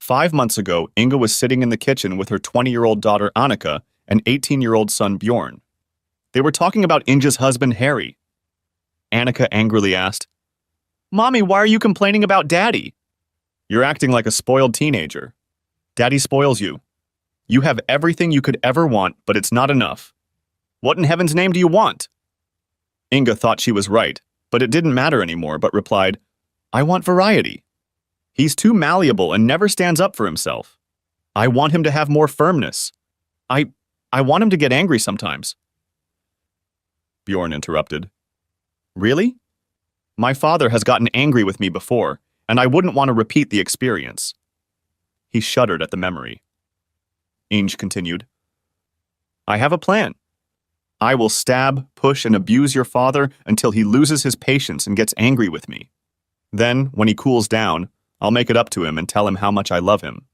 5 months ago, Inga was sitting in the kitchen with her 20-year-old daughter Annika and 18-year-old son Bjorn. They were talking about Inga's husband Harry. Annika angrily asked, "Mommy, why are you complaining about Daddy?" "You're acting like a spoiled teenager. Daddy spoils you. You have everything you could ever want, but it's not enough. What in heaven's name do you want?" Inga thought she was right, but it didn't matter anymore, but replied, "I want variety. He's too malleable and never stands up for himself. I want him to have more firmness. I want him to get angry sometimes." Bjorn interrupted. "Really? My father has gotten angry with me before, and I wouldn't want to repeat the experience." He shuddered at the memory. Inge continued, "I have a plan. I will stab, push, and abuse your father until he loses his patience and gets angry with me. Then, when he cools down, I'll make it up to him and tell him how much I love him.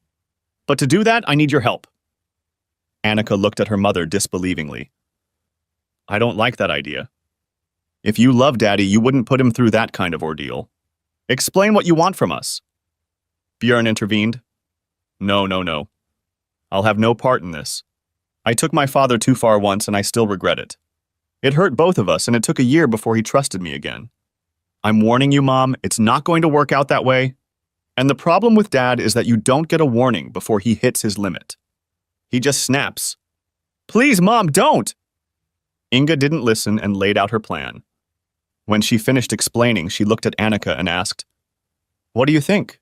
But to do that, I need your help." Annika looked at her mother disbelievingly. "I don't like that idea. If you love Daddy, you wouldn't put him through that kind of ordeal. Explain what you want from us." Bjorn intervened. No. I'll have no part in this. I took my father too far once and I still regret it. It hurt both of us and it took a year before he trusted me again. I'm warning you, Mom, it's not going to work out that way. And the problem with Dad is that you don't get a warning before he hits his limit. He just snaps. Please, Mom, don't! Inga didn't listen and laid out her plan. When she finished explaining, she looked at Annika and asked, "What do you think?"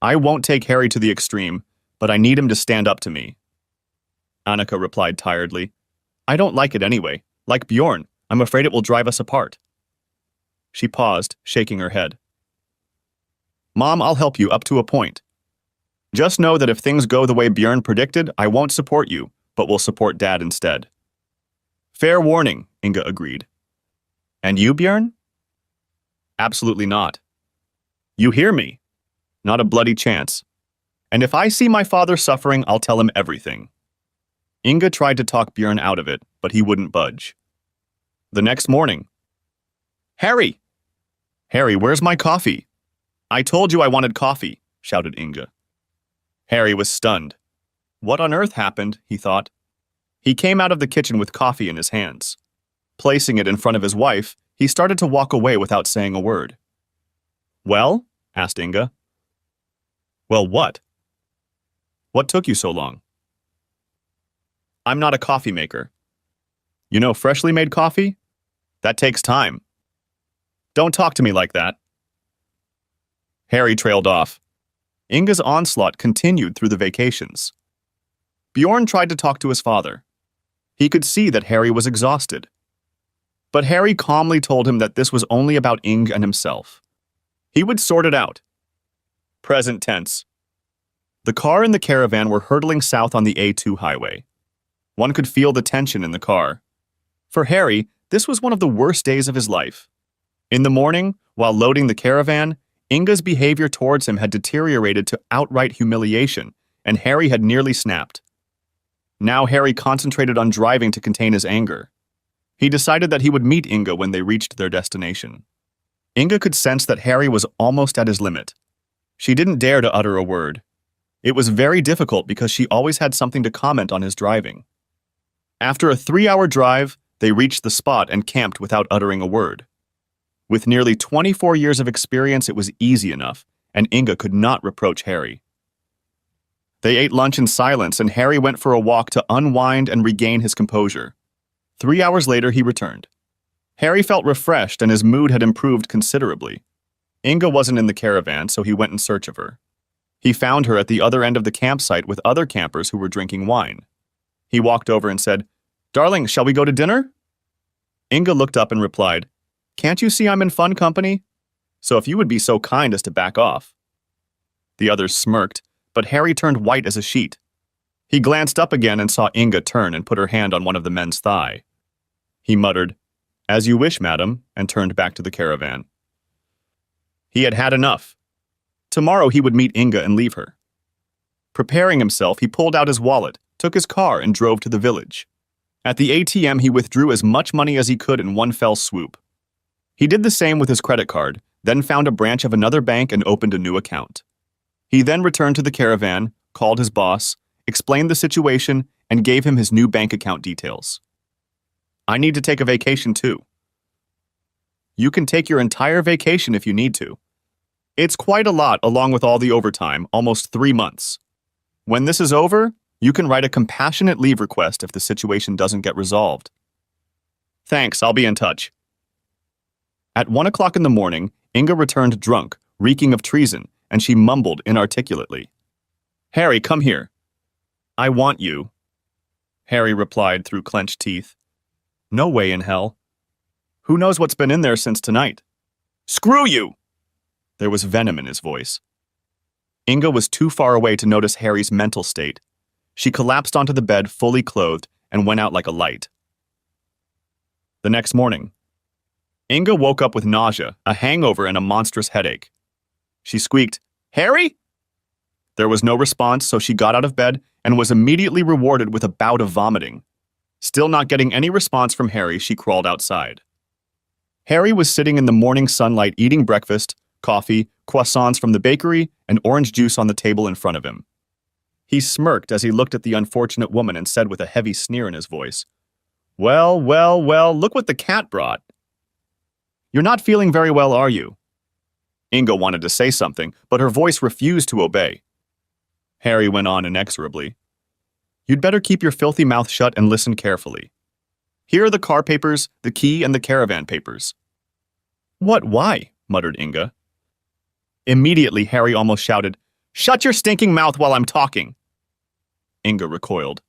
"I won't take Harry to the extreme, but I need him to stand up to me." Annika replied tiredly, "I don't like it anyway. Like Bjorn, I'm afraid it will drive us apart." She paused, shaking her head. "Mom, I'll help you up to a point. Just know that if things go the way Bjorn predicted, I won't support you, but will support Dad instead." "Fair warning," Inga agreed. "And you, Bjorn?" "Absolutely not. You hear me? Not a bloody chance. And if I see my father suffering, I'll tell him everything." Inga tried to talk Bjorn out of it, but he wouldn't budge. The next morning, "Harry! Harry, where's my coffee?" "I told you I wanted coffee," shouted Inga. Harry was stunned. What on earth happened, he thought. He came out of the kitchen with coffee in his hands. Placing it in front of his wife, he started to walk away without saying a word. "Well?" asked Inga. "Well, what? What took you so long?" "I'm not a coffee maker." "You know freshly made coffee? That takes time." "Don't talk to me like that." Harry trailed off. Inga's onslaught continued through the vacations. Bjorn tried to talk to his father. He could see that Harry was exhausted. But Harry calmly told him that this was only about Inga and himself. He would sort it out. Present tense. The car and the caravan were hurtling south on the A2 highway. One could feel the tension in the car. For Harry, this was one of the worst days of his life. In the morning, while loading the caravan, Inga's behavior towards him had deteriorated to outright humiliation, and Harry had nearly snapped. Now Harry concentrated on driving to contain his anger. He decided that he would meet Inga when they reached their destination. Inga could sense that Harry was almost at his limit. She didn't dare to utter a word. It was very difficult because she always had something to comment on his driving. After a 3-hour drive, they reached the spot and camped without uttering a word. With nearly 24 years of experience, it was easy enough, and Inga could not reproach Harry. They ate lunch in silence, and Harry went for a walk to unwind and regain his composure. 3 hours later, he returned. Harry felt refreshed, and his mood had improved considerably. Inga wasn't in the caravan, so he went in search of her. He found her at the other end of the campsite with other campers who were drinking wine. He walked over and said, "Darling, shall we go to dinner?" Inga looked up and replied, "Can't you see I'm in fun company? So if you would be so kind as to back off." The others smirked, but Harry turned white as a sheet. He glanced up again and saw Inga turn and put her hand on one of the men's thigh. He muttered, "As you wish, madam," and turned back to the caravan. He had had enough. Tomorrow he would meet Inga and leave her. Preparing himself, he pulled out his wallet, took his car, and drove to the village. At the ATM, he withdrew as much money as he could in one fell swoop. He did the same with his credit card, then found a branch of another bank and opened a new account. He then returned to the caravan, called his boss, explained the situation, and gave him his new bank account details. I need to take a vacation too. You can take your entire vacation if you need to. It's quite a lot along with all the overtime, almost 3 months. When this is over, you can write a compassionate leave request if the situation doesn't get resolved. Thanks, I'll be in touch. At 1 o'clock in the morning, Inga returned drunk, reeking of treason, and she mumbled inarticulately. Harry, come here. I want you. Harry replied through clenched teeth. No way in hell. Who knows what's been in there since tonight? Screw you! There was venom in his voice. Inga was too far away to notice Harry's mental state. She collapsed onto the bed fully clothed and went out like a light. The next morning, Inga woke up with nausea, a hangover, and a monstrous headache. She squeaked, Harry? There was no response, so she got out of bed and was immediately rewarded with a bout of vomiting. Still not getting any response from Harry, she crawled outside. Harry was sitting in the morning sunlight eating breakfast, coffee, croissants from the bakery, and orange juice on the table in front of him. He smirked as he looked at the unfortunate woman and said with a heavy sneer in his voice, Well, look what the cat brought. You're not feeling very well, are you? Inga wanted to say something, but her voice refused to obey. Harry went on inexorably. You'd better keep your filthy mouth shut and listen carefully. Here are the car papers, the key, and the caravan papers. What, why? Muttered Inga. Immediately, Harry almost shouted, Shut your stinking mouth while I'm talking. Inga recoiled.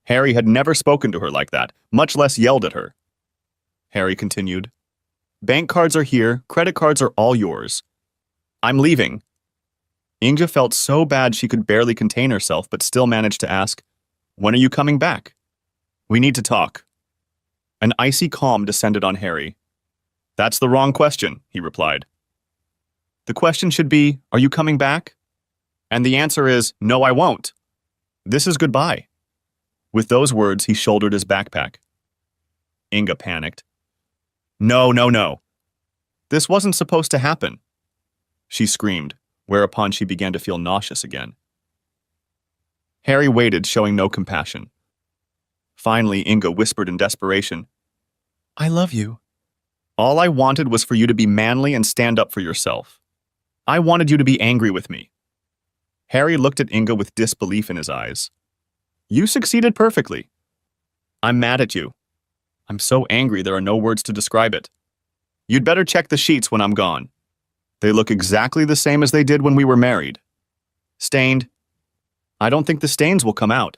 Harry had never spoken to her like that, much less yelled at her. Harry continued, Bank cards are here, credit cards are all yours. I'm leaving. Inga felt so bad she could barely contain herself, but still managed to ask, When are you coming back? We need to talk. An icy calm descended on Harry. That's the wrong question, he replied. The question should be, Are you coming back? And the answer is, No, I won't. This is goodbye. With those words, he shouldered his backpack. Inga panicked. No. This wasn't supposed to happen. She screamed, whereupon she began to feel nauseous again. Harry waited, showing no compassion. Finally, Inga whispered in desperation, I love you. All I wanted was for you to be manly and stand up for yourself. I wanted you to be angry with me. Harry looked at Inga with disbelief in his eyes. You succeeded perfectly. I'm mad at you. I'm so angry there are no words to describe it. You'd better check the sheets when I'm gone. They look exactly the same as they did when we were married. Stained. I don't think the stains will come out.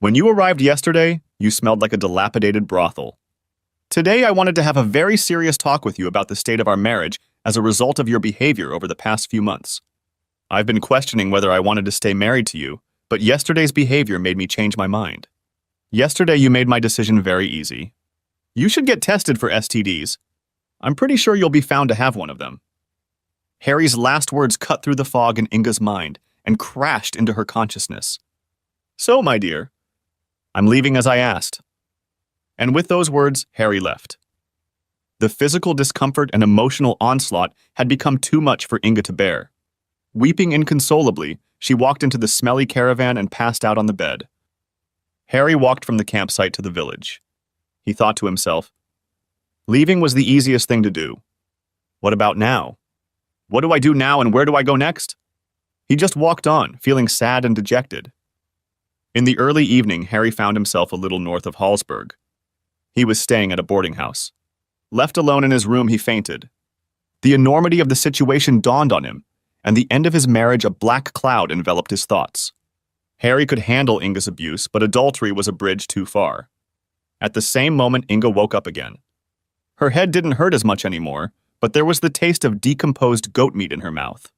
When you arrived yesterday, you smelled like a dilapidated brothel. Today, I wanted to have a very serious talk with you about the state of our marriage as a result of your behavior over the past few months. I've been questioning whether I wanted to stay married to you, but yesterday's behavior made me change my mind. Yesterday, you made my decision very easy. You should get tested for STDs. I'm pretty sure you'll be found to have one of them. Harry's last words cut through the fog in Inga's mind and crashed into her consciousness. So, my dear, I'm leaving as I asked. And with those words, Harry left. The physical discomfort and emotional onslaught had become too much for Inga to bear. Weeping inconsolably, she walked into the smelly caravan and passed out on the bed. Harry walked from the campsite to the village. He thought to himself, leaving was the easiest thing to do. What about now? What do I do now and where do I go next? He just walked on, feeling sad and dejected. In the early evening, Harry found himself a little north of Hallsberg. He was staying at a boarding house. Left alone in his room, he fainted. The enormity of the situation dawned on him, and the end of his marriage, a black cloud enveloped his thoughts. Harry could handle Inga's abuse, but adultery was a bridge too far. At the same moment, Inga woke up again. Her head didn't hurt as much anymore, but there was the taste of decomposed goat meat in her mouth.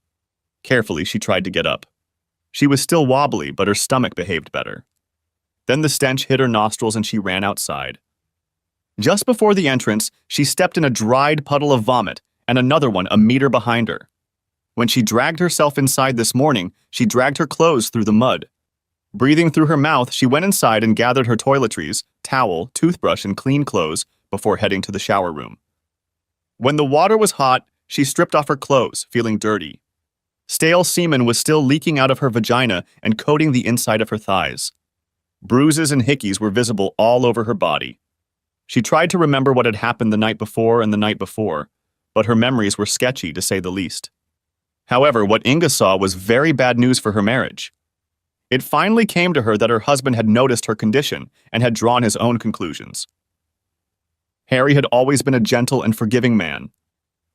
Carefully, she tried to get up. She was still wobbly, but her stomach behaved better. Then the stench hit her nostrils and she ran outside. Just before the entrance, she stepped in a dried puddle of vomit and another one a meter behind her. When she dragged herself inside this morning, she dragged her clothes through the mud. Breathing through her mouth, she went inside and gathered her toiletries, towel, toothbrush, and clean clothes before heading to the shower room. When the water was hot, she stripped off her clothes, feeling dirty. Stale semen was still leaking out of her vagina and coating the inside of her thighs. Bruises and hickeys were visible all over her body. She tried to remember what had happened the night before and the night before, but her memories were sketchy, to say the least. However, what Inga saw was very bad news for her marriage. It finally came to her that her husband had noticed her condition and had drawn his own conclusions. Harry had always been a gentle and forgiving man.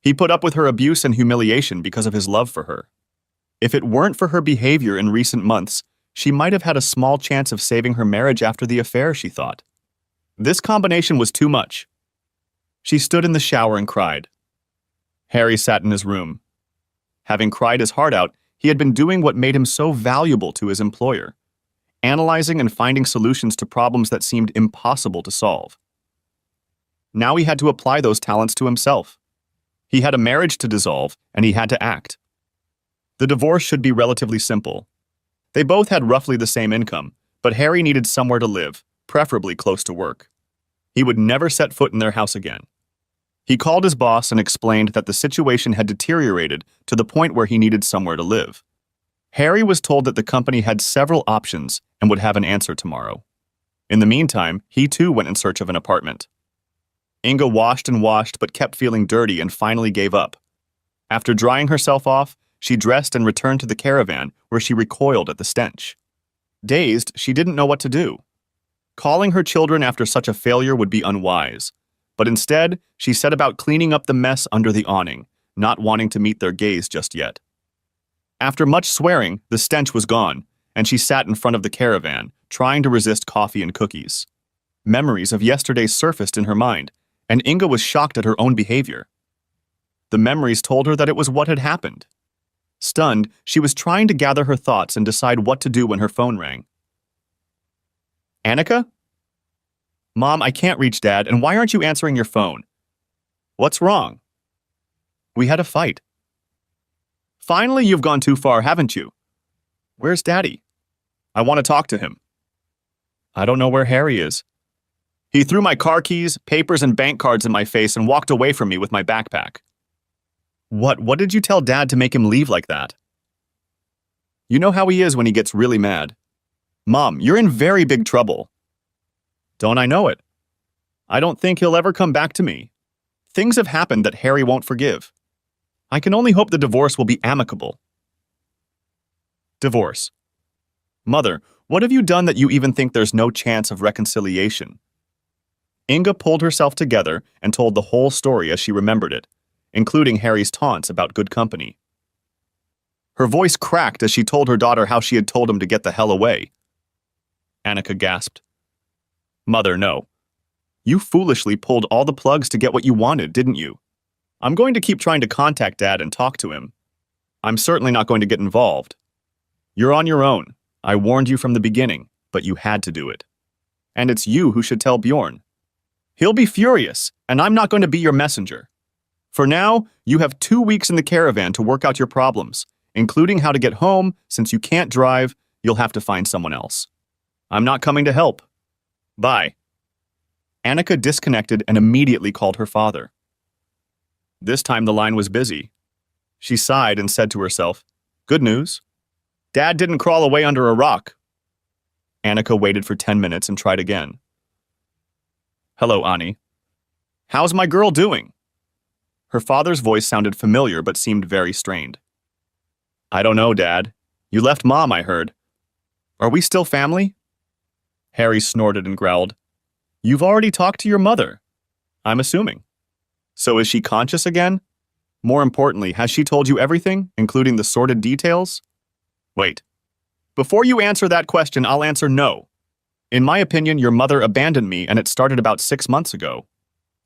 He put up with her abuse and humiliation because of his love for her. If it weren't for her behavior in recent months, she might have had a small chance of saving her marriage after the affair, she thought. This combination was too much. She stood in the shower and cried. Harry sat in his room. Having cried his heart out, he had been doing what made him so valuable to his employer, analyzing and finding solutions to problems that seemed impossible to solve. Now he had to apply those talents to himself. He had a marriage to dissolve, and he had to act. The divorce should be relatively simple. They both had roughly the same income, but Harry needed somewhere to live, preferably close to work. He would never set foot in their house again. He called his boss and explained that the situation had deteriorated to the point where he needed somewhere to live. Harry was told that the company had several options and would have an answer tomorrow. In the meantime, he too went in search of an apartment. Inga washed and washed but kept feeling dirty and finally gave up. After drying herself off, she dressed and returned to the caravan where she recoiled at the stench. Dazed, she didn't know what to do. Calling her children after such a failure would be unwise, but instead, she set about cleaning up the mess under the awning, not wanting to meet their gaze just yet. After much swearing, the stench was gone, and she sat in front of the caravan, trying to resist coffee and cookies. Memories of yesterday surfaced in her mind, and Inga was shocked at her own behavior. The memories told her that it was what had happened. Stunned, she was trying to gather her thoughts and decide what to do when her phone rang. Annika? Mom, I can't reach Dad, and why aren't you answering your phone? What's wrong? We had a fight. Finally, you've gone too far, haven't you? Where's Daddy? I want to talk to him. I don't know where Harry is. He threw my car keys, papers, and bank cards in my face and walked away from me with my backpack. What did you tell Dad to make him leave like that? You know how he is when he gets really mad. Mom, you're in very big trouble. Don't I know it? I don't think he'll ever come back to me. Things have happened that Harry won't forgive. I can only hope the divorce will be amicable. Divorce. Mother, what have you done that you even think there's no chance of reconciliation? Inga pulled herself together and told the whole story as she remembered it, including Harry's taunts about good company. Her voice cracked as she told her daughter how she had told him to get the hell away. Annika gasped. Mother, no. You foolishly pulled all the plugs to get what you wanted, didn't you? I'm going to keep trying to contact Dad and talk to him. I'm certainly not going to get involved. You're on your own. I warned you from the beginning, but you had to do it. And it's you who should tell Bjorn. He'll be furious, and I'm not going to be your messenger. For now, you have 2 weeks in the caravan to work out your problems, including how to get home. Since you can't drive, you'll have to find someone else. I'm not coming to help. Bye. Annika disconnected and immediately called her father. This time the line was busy. She sighed and said to herself, Good news. Dad didn't crawl away under a rock. Annika waited for 10 minutes and tried again. Hello, Ani. How's my girl doing? Her father's voice sounded familiar but seemed very strained. I don't know, Dad. You left Mom, I heard. Are we still family? Harry snorted and growled. You've already talked to your mother. I'm assuming. So is she conscious again? More importantly, has she told you everything, including the sordid details? Wait. Before you answer that question, I'll answer no. In my opinion, your mother abandoned me, and it started about 6 months ago.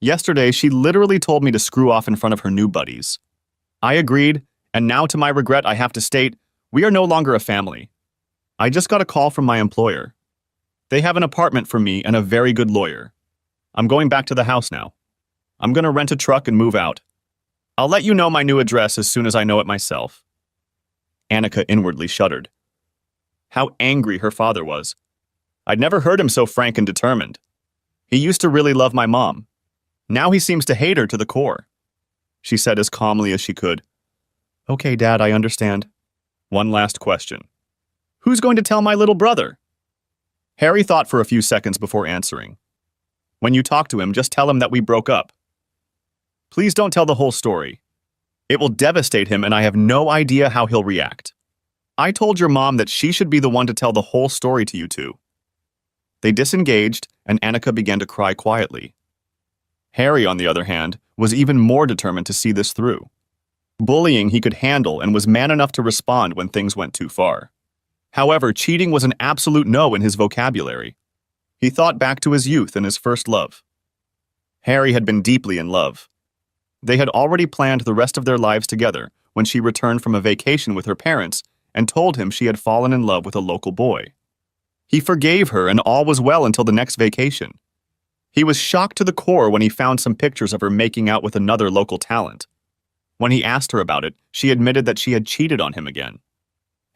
Yesterday, she literally told me to screw off in front of her new buddies. I agreed, and now to my regret, I have to state, we are no longer a family. I just got a call from my employer. They have an apartment for me and a very good lawyer. I'm going back to the house now. I'm going to rent a truck and move out. I'll let you know my new address as soon as I know it myself. Annika inwardly shuddered. How angry her father was. I'd never heard him so frank and determined. He used to really love my mom. Now he seems to hate her to the core. She said as calmly as she could, Okay, Dad, I understand. One last question. Who's going to tell my little brother? Harry thought for a few seconds before answering. When you talk to him, just tell him that we broke up. Please don't tell the whole story. It will devastate him and I have no idea how he'll react. I told your mom that she should be the one to tell the whole story to you two. They disengaged and Annika began to cry quietly. Harry, on the other hand, was even more determined to see this through. Bullying he could handle and was man enough to respond when things went too far. However, cheating was an absolute no in his vocabulary. He thought back to his youth and his first love. Harry had been deeply in love. They had already planned the rest of their lives together when she returned from a vacation with her parents and told him she had fallen in love with a local boy. He forgave her and all was well until the next vacation. He was shocked to the core when he found some pictures of her making out with another local talent. When he asked her about it, she admitted that she had cheated on him again.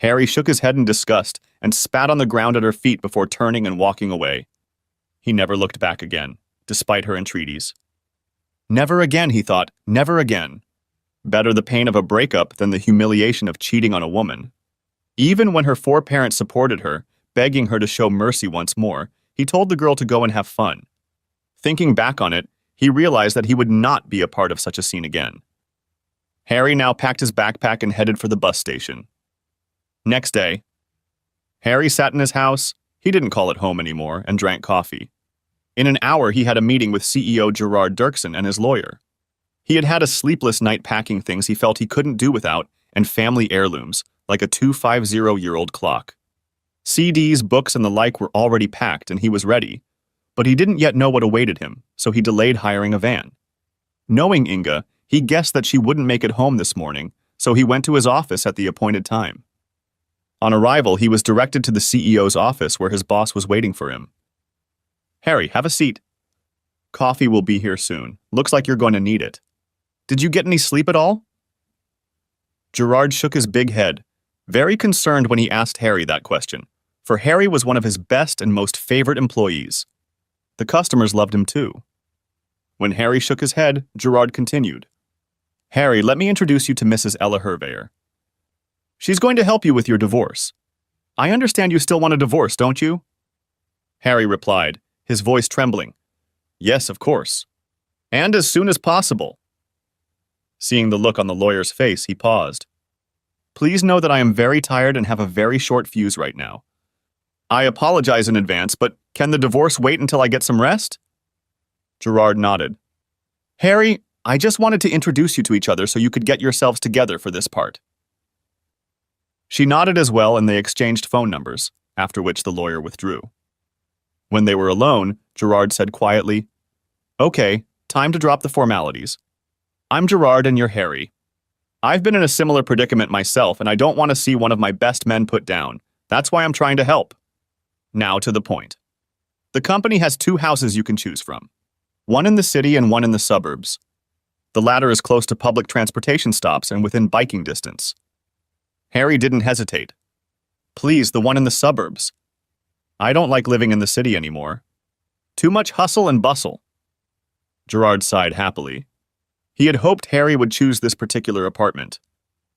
Harry shook his head in disgust and spat on the ground at her feet before turning and walking away. He never looked back again, despite her entreaties. Never again, he thought, never again. Better the pain of a breakup than the humiliation of cheating on a woman. Even when her 4 parents supported her, begging her to show mercy once more, he told the girl to go and have fun. Thinking back on it, he realized that he would not be a part of such a scene again. Harry now packed his backpack and headed for the bus station. Next day, Harry sat in his house, he didn't call it home anymore, and drank coffee. In an hour, he had a meeting with CEO Gerard Dirksen and his lawyer. He had had a sleepless night packing things he felt he couldn't do without and family heirlooms, like a 250-year-old clock. CDs, books, and the like were already packed and he was ready, but he didn't yet know what awaited him, so he delayed hiring a van. Knowing Inga, he guessed that she wouldn't make it home this morning, so he went to his office at the appointed time. On arrival, he was directed to the CEO's office where his boss was waiting for him. Harry, have a seat. Coffee will be here soon. Looks like you're going to need it. Did you get any sleep at all? Gerard shook his big head, very concerned when he asked Harry that question, for Harry was one of his best and most favorite employees. The customers loved him too. When Harry shook his head, Gerard continued. Harry, let me introduce you to Mrs. Ella Herveyer. She's going to help you with your divorce. I understand you still want a divorce, don't you? Harry replied, his voice trembling. Yes, of course. And as soon as possible. Seeing the look on the lawyer's face, he paused. Please know that I am very tired and have a very short fuse right now. I apologize in advance, but can the divorce wait until I get some rest? Gerard nodded. Harry, I just wanted to introduce you to each other so you could get yourselves together for this part. She nodded as well and they exchanged phone numbers, after which the lawyer withdrew. When they were alone, Gerard said quietly, Okay, time to drop the formalities. I'm Gerard and you're Harry. I've been in a similar predicament myself and I don't want to see one of my best men put down. That's why I'm trying to help. Now to the point. The company has 2 houses you can choose from. One in the city and one in the suburbs. The latter is close to public transportation stops and within biking distance. Harry didn't hesitate. Please, the one in the suburbs. I don't like living in the city anymore. Too much hustle and bustle. Gerard sighed happily. He had hoped Harry would choose this particular apartment.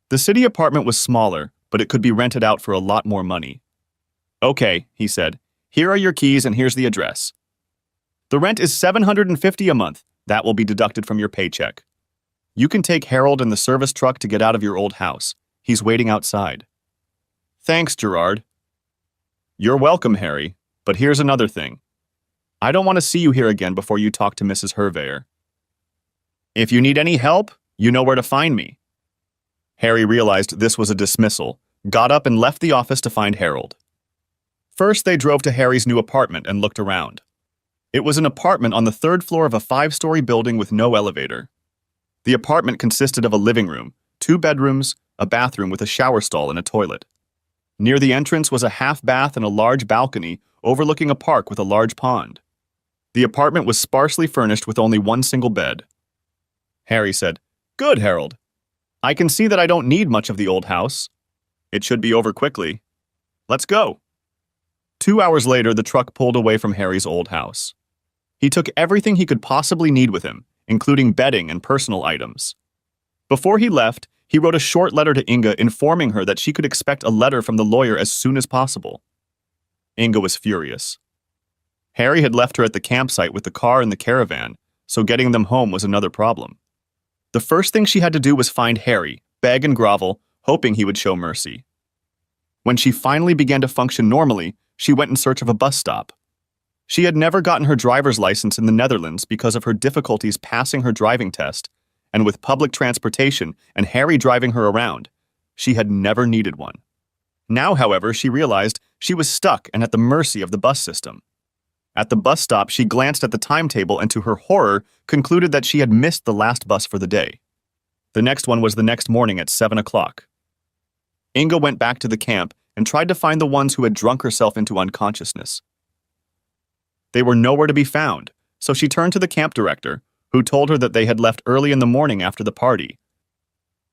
The city apartment was smaller, but it could be rented out for a lot more money. Okay, he said. Here are your keys and here's the address. The rent is $750 a month. That will be deducted from your paycheck. You can take Harold in the service truck to get out of your old house. He's waiting outside. Thanks, Gerard. You're welcome, Harry, but here's another thing. I don't want to see you here again before you talk to Mrs. Herveyer. If you need any help, you know where to find me. Harry realized this was a dismissal, got up and left the office to find Harold. First, they drove to Harry's new apartment and looked around. It was an apartment on the 3rd floor of a 5-story building with no elevator. The apartment consisted of a living room, 2 bedrooms, a bathroom with a shower stall and a toilet. Near the entrance was a half bath and a large balcony overlooking a park with a large pond. The apartment was sparsely furnished with only one single bed. Harry said, Good, Harold. I can see that I don't need much of the old house. It should be over quickly. Let's go. 2 hours later, the truck pulled away from Harry's old house. He took everything he could possibly need with him, including bedding and personal items. Before he left, He wrote a short letter to Inga informing her that she could expect a letter from the lawyer as soon as possible. Inga was furious. Harry had left her at the campsite with the car and the caravan, so getting them home was another problem. The first thing she had to do was find Harry, beg and grovel, hoping he would show mercy. When she finally began to function normally, she went in search of a bus stop. She had never gotten her driver's license in the Netherlands because of her difficulties passing her driving test, and with public transportation and Harry driving her around, she had never needed one. Now, however, she realized she was stuck and at the mercy of the bus system. At the bus stop, she glanced at the timetable and to her horror, concluded that she had missed the last bus for the day. The next one was the next morning at 7 o'clock. Inga went back to the camp and tried to find the ones who had drunk herself into unconsciousness. They were nowhere to be found, so she turned to the camp director, who told her that they had left early in the morning after the party.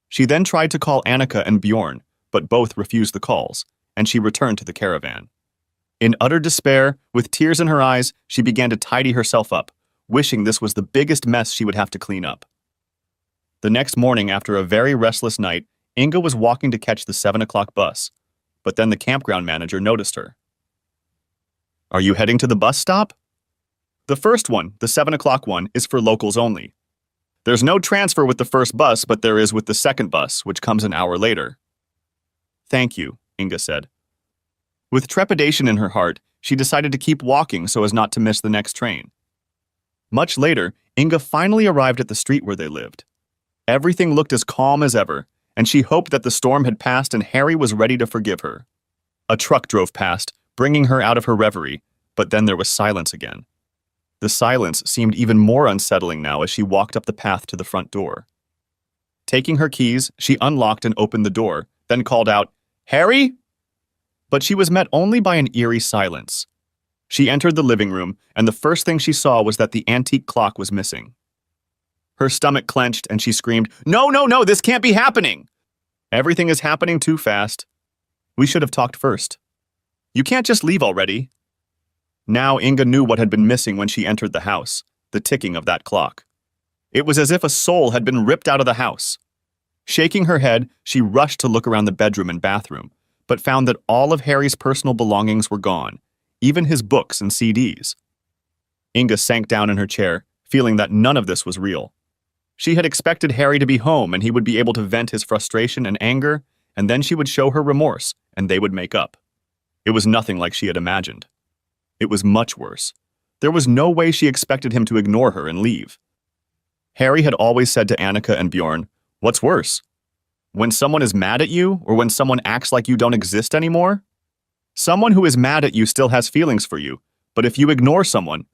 She then tried to call Annika and Bjorn, but both refused the calls, and she returned to the caravan. In utter despair, with tears in her eyes, she began to tidy herself up, wishing this was the biggest mess she would have to clean up. The next morning, after a very restless night, Inga was walking to catch the 7 o'clock bus, but then the campground manager noticed her. "Are you heading to the bus stop?" "The first one, the 7 o'clock one, is for locals only. There's no transfer with the first bus, but there is with the second bus, which comes an hour later." "Thank you," Inga said. With trepidation in her heart, she decided to keep walking so as not to miss the next train. Much later, Inga finally arrived at the street where they lived. Everything looked as calm as ever, and she hoped that the storm had passed and Harry was ready to forgive her. A truck drove past, bringing her out of her reverie, but then there was silence again. The silence seemed even more unsettling now as she walked up the path to the front door. Taking her keys, she unlocked and opened the door, then called out, "Harry?" But she was met only by an eerie silence. She entered the living room, and the first thing she saw was that the antique clock was missing. Her stomach clenched, and she screamed, "No, no, no, this can't be happening! Everything is happening too fast. We should have talked first. You can't just leave already." Now Inga knew what had been missing when she entered the house, the ticking of that clock. It was as if a soul had been ripped out of the house. Shaking her head, she rushed to look around the bedroom and bathroom, but found that all of Harry's personal belongings were gone, even his books and CDs. Inga sank down in her chair, feeling that none of this was real. She had expected Harry to be home and he would be able to vent his frustration and anger, and then she would show her remorse, and they would make up. It was nothing like she had imagined. It was much worse. There was no way she expected him to ignore her and leave. Harry had always said to Annika and Bjorn, "What's worse? When someone is mad at you, or when someone acts like you don't exist anymore? Someone who is mad at you still has feelings for you, but if you ignore someone..."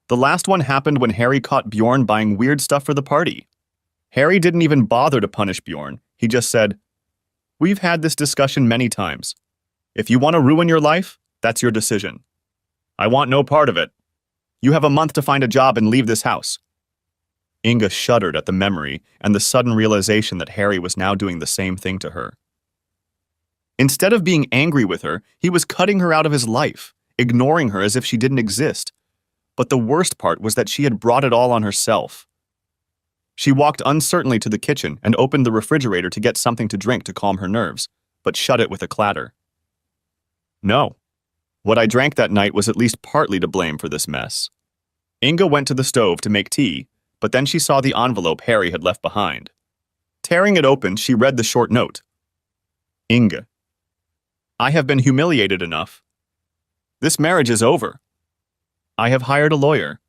The last one happened when Harry caught Bjorn buying weird stuff for the party. Harry didn't even bother to punish Bjorn. He just said, "We've had this discussion many times. If you want to ruin your life, that's your decision. I want no part of it. You have a month to find a job and leave this house." Inga shuddered at the memory and the sudden realization that Harry was now doing the same thing to her. Instead of being angry with her, he was cutting her out of his life, ignoring her as if she didn't exist. But the worst part was that she had brought it all on herself. She walked uncertainly to the kitchen and opened the refrigerator to get something to drink to calm her nerves, but shut it with a clatter. No. What I drank that night was at least partly to blame for this mess. Inga went to the stove to make tea, but then she saw the envelope Harry had left behind. Tearing it open, she read the short note. "Inga, I have been humiliated enough. This marriage is over. I have hired a lawyer.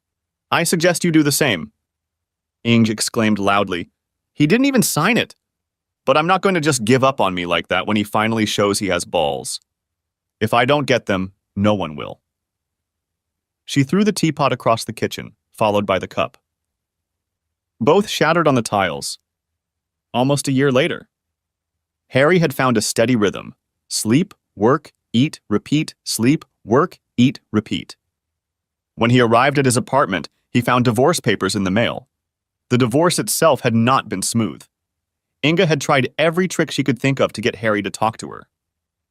I suggest you do the same." Inge exclaimed loudly. "He didn't even sign it. But I'm not going to just give up on me like that when he finally shows he has balls. If I don't get them, no one will." She threw the teapot across the kitchen, followed by the cup. Both shattered on the tiles. Almost a year later, Harry had found a steady rhythm. Sleep, work, eat, repeat, sleep, work, eat, repeat. When he arrived at his apartment, he found divorce papers in the mail. The divorce itself had not been smooth. Inga had tried every trick she could think of to get Harry to talk to her.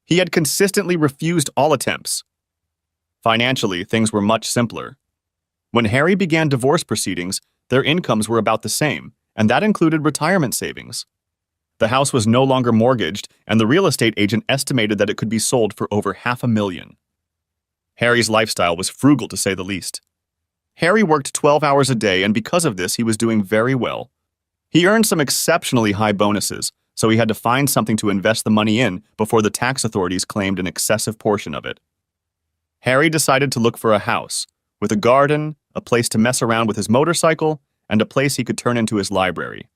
He had consistently refused all attempts. Financially, things were much simpler. When Harry began divorce proceedings, their incomes were about the same, and that included retirement savings. The house was no longer mortgaged, and the real estate agent estimated that it could be sold for over $500,000. Harry's lifestyle was frugal, to say the least. Harry worked 12 hours a day, and because of this, he was doing very well. He earned some exceptionally high bonuses, so he had to find something to invest the money in before the tax authorities claimed an excessive portion of it. Harry decided to look for a house, with a garden, a place to mess around with his motorcycle, and a place he could turn into his library.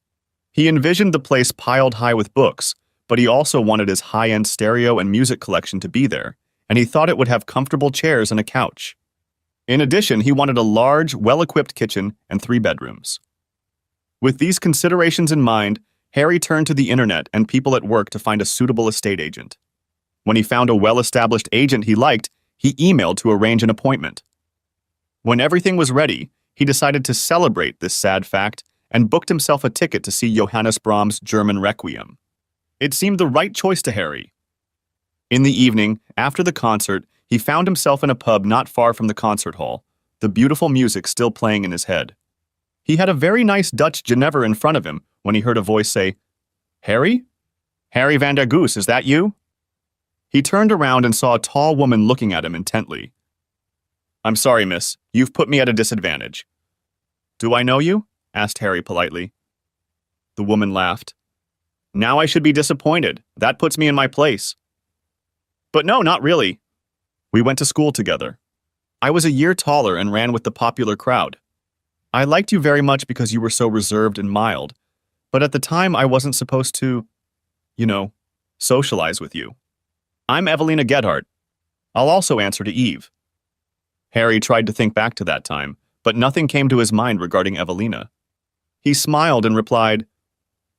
He envisioned the place piled high with books, but he also wanted his high-end stereo and music collection to be there, and he thought it would have comfortable chairs and a couch. In addition, he wanted a large, well-equipped kitchen and 3 bedrooms. With these considerations in mind, Harry turned to the internet and people at work to find a suitable estate agent. When he found a well-established agent he liked, he emailed to arrange an appointment. When everything was ready, he decided to celebrate this sad fact and booked himself a ticket to see Johannes Brahms' German Requiem. It seemed the right choice to Harry. In the evening, after the concert, he found himself in a pub not far from the concert hall, the beautiful music still playing in his head. He had a very nice Dutch Genever in front of him when he heard a voice say, "Harry? Harry van der Goes, is that you?" He turned around and saw a tall woman looking at him intently. "I'm sorry, miss. You've put me at a disadvantage." "Do I know you?" asked Harry politely. The woman laughed. "Now I should be disappointed. That puts me in my place." "But no, not really. We went to school together. I was a year taller and ran with the popular crowd. I liked you very much because you were so reserved and mild, but at the time I wasn't supposed to, socialize with you. I'm Evelina Gedhardt. I'll also answer to Eve." Harry tried to think back to that time, but nothing came to his mind regarding Evelina. He smiled and replied,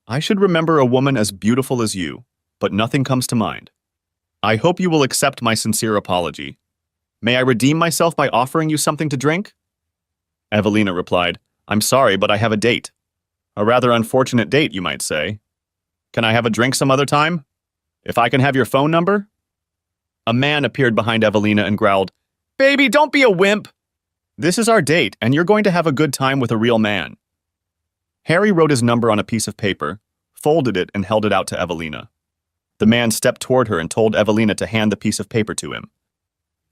"I should remember a woman as beautiful as you, but nothing comes to mind. I hope you will accept my sincere apology. May I redeem myself by offering you something to drink?" Evelina replied, "I'm sorry, but I have a date. A rather unfortunate date, you might say. Can I have a drink some other time? If I can have your phone number?" A man appeared behind Evelina and growled, "Baby, don't be a wimp. This is our date, and you're going to have a good time with a real man." Harry wrote his number on a piece of paper, folded it, and held it out to Evelina. The man stepped toward her and told Evelina to hand the piece of paper to him.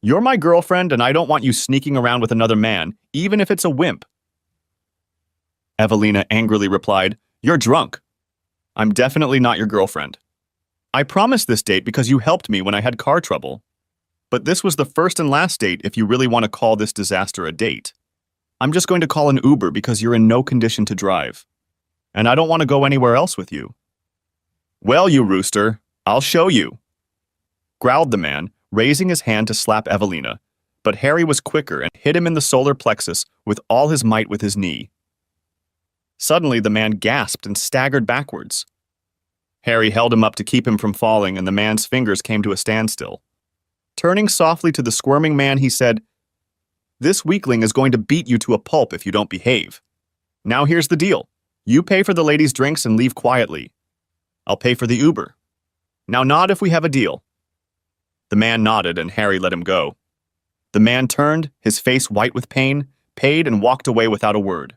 "You're my girlfriend, and I don't want you sneaking around with another man, even if it's a wimp." Evelina angrily replied, "You're drunk. I'm definitely not your girlfriend. I promised this date because you helped me when I had car trouble. But this was the first and last date if you really want to call this disaster a date. I'm just going to call an Uber because you're in no condition to drive. And I don't want to go anywhere else with you." "Well, you rooster, I'll show you," growled the man, raising his hand to slap Evelina, but Harry was quicker and hit him in the solar plexus with all his might with his knee. Suddenly, the man gasped and staggered backwards. Harry held him up to keep him from falling, and the man's fingers came to a standstill. Turning softly to the squirming man, he said, "This weakling is going to beat you to a pulp if you don't behave. Now here's the deal. You pay for the ladies' drinks and leave quietly. I'll pay for the Uber. Now nod if we have a deal." The man nodded, and Harry let him go. The man turned, his face white with pain, paid, and walked away without a word.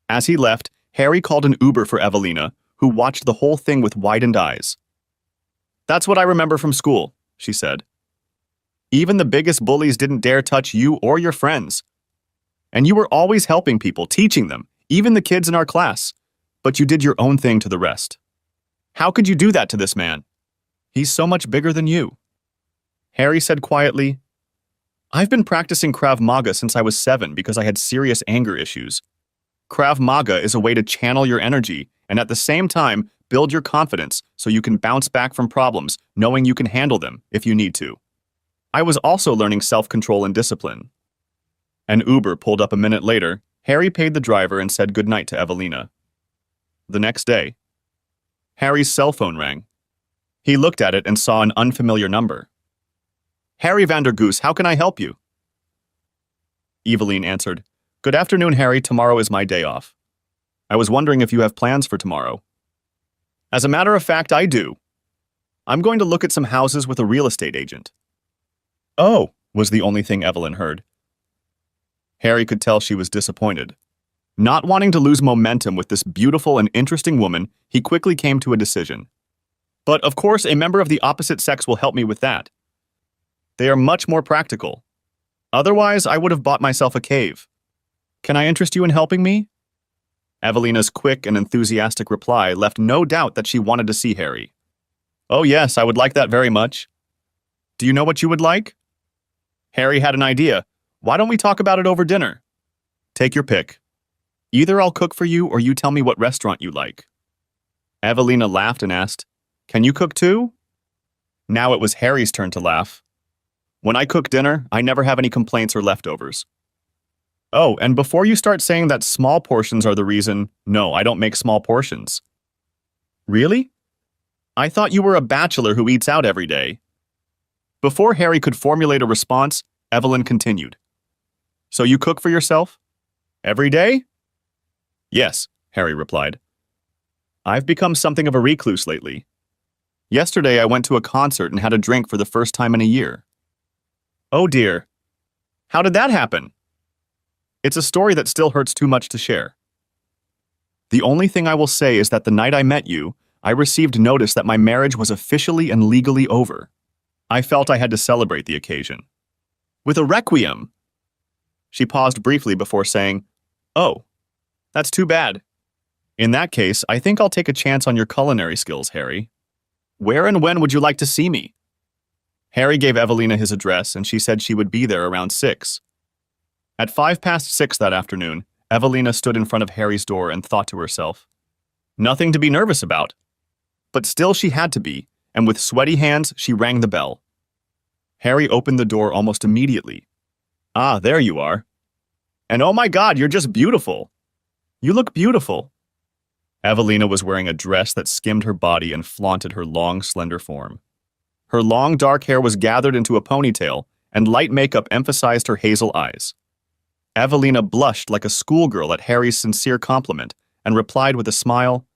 As he left, Harry called an Uber for Evelina, who watched the whole thing with widened eyes. "That's what I remember from school," she said. "Even the biggest bullies didn't dare touch you or your friends. And you were always helping people, teaching them, even the kids in our class. But you did your own thing to the rest. How could you do that to this man? He's so much bigger than you." Harry said quietly, "I've been practicing Krav Maga since I was 7 because I had serious anger issues. Krav Maga is a way to channel your energy and at the same time build your confidence so you can bounce back from problems knowing you can handle them if you need to. I was also learning self-control and discipline." An Uber pulled up a minute later. Harry paid the driver and said goodnight to Evelina. The next day, Harry's cell phone rang. He looked at it and saw an unfamiliar number. "Harry van der Goes, how can I help you?" Eveline answered, "Good afternoon, Harry. Tomorrow is my day off. I was wondering if you have plans for tomorrow." "As a matter of fact, I do. I'm going to look at some houses with a real estate agent." "Oh," was the only thing Evelyn heard. Harry could tell she was disappointed. Not wanting to lose momentum with this beautiful and interesting woman, he quickly came to a decision. But of course, a member of the opposite sex will help me with that. They are much more practical. Otherwise, I would have bought myself a cave. Can I interest you in helping me? Evelina's quick and enthusiastic reply left no doubt that she wanted to see Harry. Oh yes, I would like that very much. Do you know what you would like? Harry had an idea. Why don't we talk about it over dinner? Take your pick. Either I'll cook for you or you tell me what restaurant you like. Evelina laughed and asked, Can you cook too? Now it was Harry's turn to laugh. When I cook dinner, I never have any complaints or leftovers. Oh, and before you start saying that small portions are the reason, no, I don't make small portions. Really? I thought you were a bachelor who eats out every day. Before Harry could formulate a response, Evelyn continued. So you cook for yourself? Every day? Yes, Harry replied. I've become something of a recluse lately. Yesterday I went to a concert and had a drink for the first time in a year. Oh dear. How did that happen? It's a story that still hurts too much to share. The only thing I will say is that the night I met you, I received notice that my marriage was officially and legally over. I felt I had to celebrate the occasion. With a requiem. She paused briefly before saying, Oh, that's too bad. In that case, I think I'll take a chance on your culinary skills, Harry. Where and when would you like to see me? Harry gave Evelina his address and she said she would be there around 6. At 6:05 that afternoon, Evelina stood in front of Harry's door and thought to herself, Nothing to be nervous about. But still she had to be, and with sweaty hands she rang the bell. Harry opened the door almost immediately. Ah, there you are. And oh my God, you're just beautiful. You look beautiful. Evelina was wearing a dress that skimmed her body and flaunted her long, slender form. Her long, dark hair was gathered into a ponytail, and light makeup emphasized her hazel eyes. Evelina blushed like a schoolgirl at Harry's sincere compliment and replied with a smile,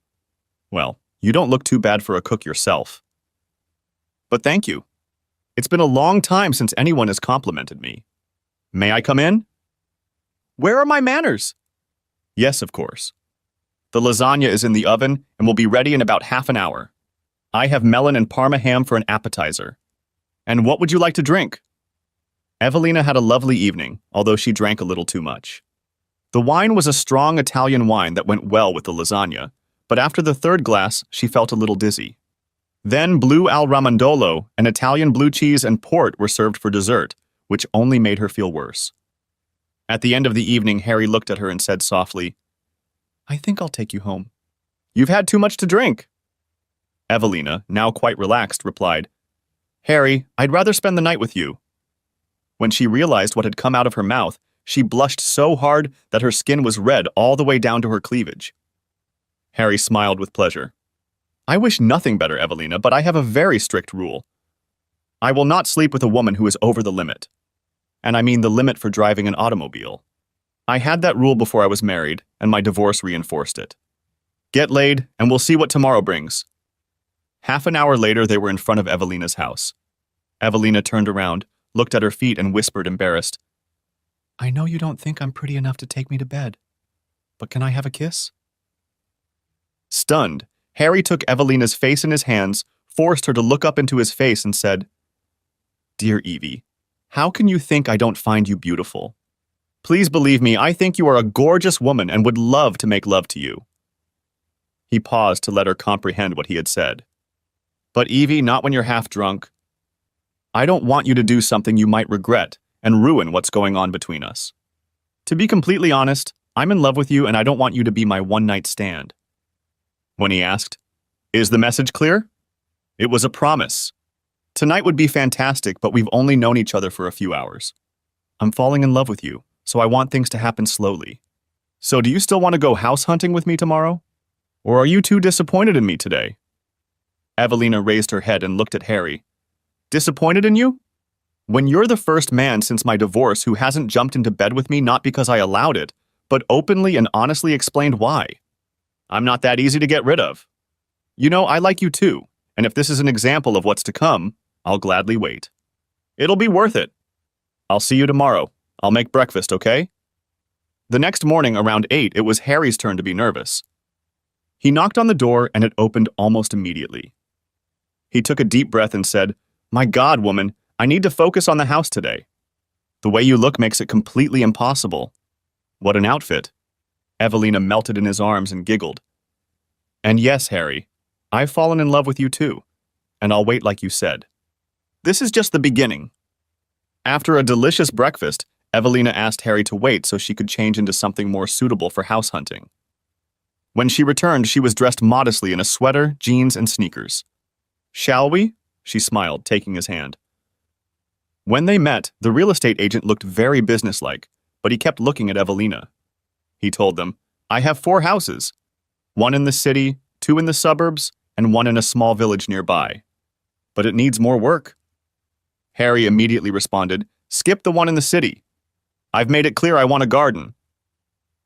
Well, you don't look too bad for a cook yourself. But thank you. It's been a long time since anyone has complimented me. May I come in? Where are my manners? Yes, of course. The lasagna is in the oven and will be ready in about half an hour. I have melon and Parma ham for an appetizer. And what would you like to drink? Evelina had a lovely evening, although she drank a little too much. The wine was a strong Italian wine that went well with the lasagna, but after the third glass, she felt a little dizzy. Then blue al ramandolo, an Italian blue cheese, and port were served for dessert, which only made her feel worse. At the end of the evening, Harry looked at her and said softly, I think I'll take you home. You've had too much to drink. Evelina, now quite relaxed, replied, Harry, I'd rather spend the night with you. When she realized what had come out of her mouth, she blushed so hard that her skin was red all the way down to her cleavage. Harry smiled with pleasure. I wish nothing better, Evelina, but I have a very strict rule. I will not sleep with a woman who is over the limit. And I mean the limit for driving an automobile. I had that rule before I was married, and my divorce reinforced it. Get laid, and we'll see what tomorrow brings. Half an hour later, they were in front of Evelina's house. Evelina turned around, looked at her feet, and whispered, embarrassed, I know you don't think I'm pretty enough to take me to bed, but can I have a kiss? Stunned, Harry took Evelina's face in his hands, forced her to look up into his face, and said, Dear Evie, how can you think I don't find you beautiful? Please believe me, I think you are a gorgeous woman and would love to make love to you. He paused to let her comprehend what he had said. But Evie, not when you're half drunk. I don't want you to do something you might regret and ruin what's going on between us. To be completely honest, I'm in love with you and I don't want you to be my one-night stand. When he asked, Is the message clear? It was a promise. Tonight would be fantastic, but we've only known each other for a few hours. I'm falling in love with you, so I want things to happen slowly. So do you still want to go house hunting with me tomorrow? Or are you too disappointed in me today? Evelina raised her head and looked at Harry. Disappointed in you? When you're the first man since my divorce who hasn't jumped into bed with me not because I allowed it, but openly and honestly explained why. I'm not that easy to get rid of. You know, I like you too, and if this is an example of what's to come, I'll gladly wait. It'll be worth it. I'll see you tomorrow. I'll make breakfast, okay? The next morning around 8, it was Harry's turn to be nervous. He knocked on the door and it opened almost immediately. He took a deep breath and said, "My God, woman, I need to focus on the house today. The way you look makes it completely impossible." "What an outfit." Evelina melted in his arms and giggled. "And yes, Harry, I've fallen in love with you too, and I'll wait like you said. This is just the beginning." After a delicious breakfast, Evelina asked Harry to wait so she could change into something more suitable for house hunting. When she returned, she was dressed modestly in a sweater, jeans, and sneakers. "Shall we?" she smiled, taking his hand. When they met, the real estate agent looked very businesslike, but he kept looking at Evelina. He told them, "I have 4 houses, 1 in the city, 2 in the suburbs, and 1 in a small village nearby. But it needs more work." Harry immediately responded, "Skip the one in the city. I've made it clear I want a garden."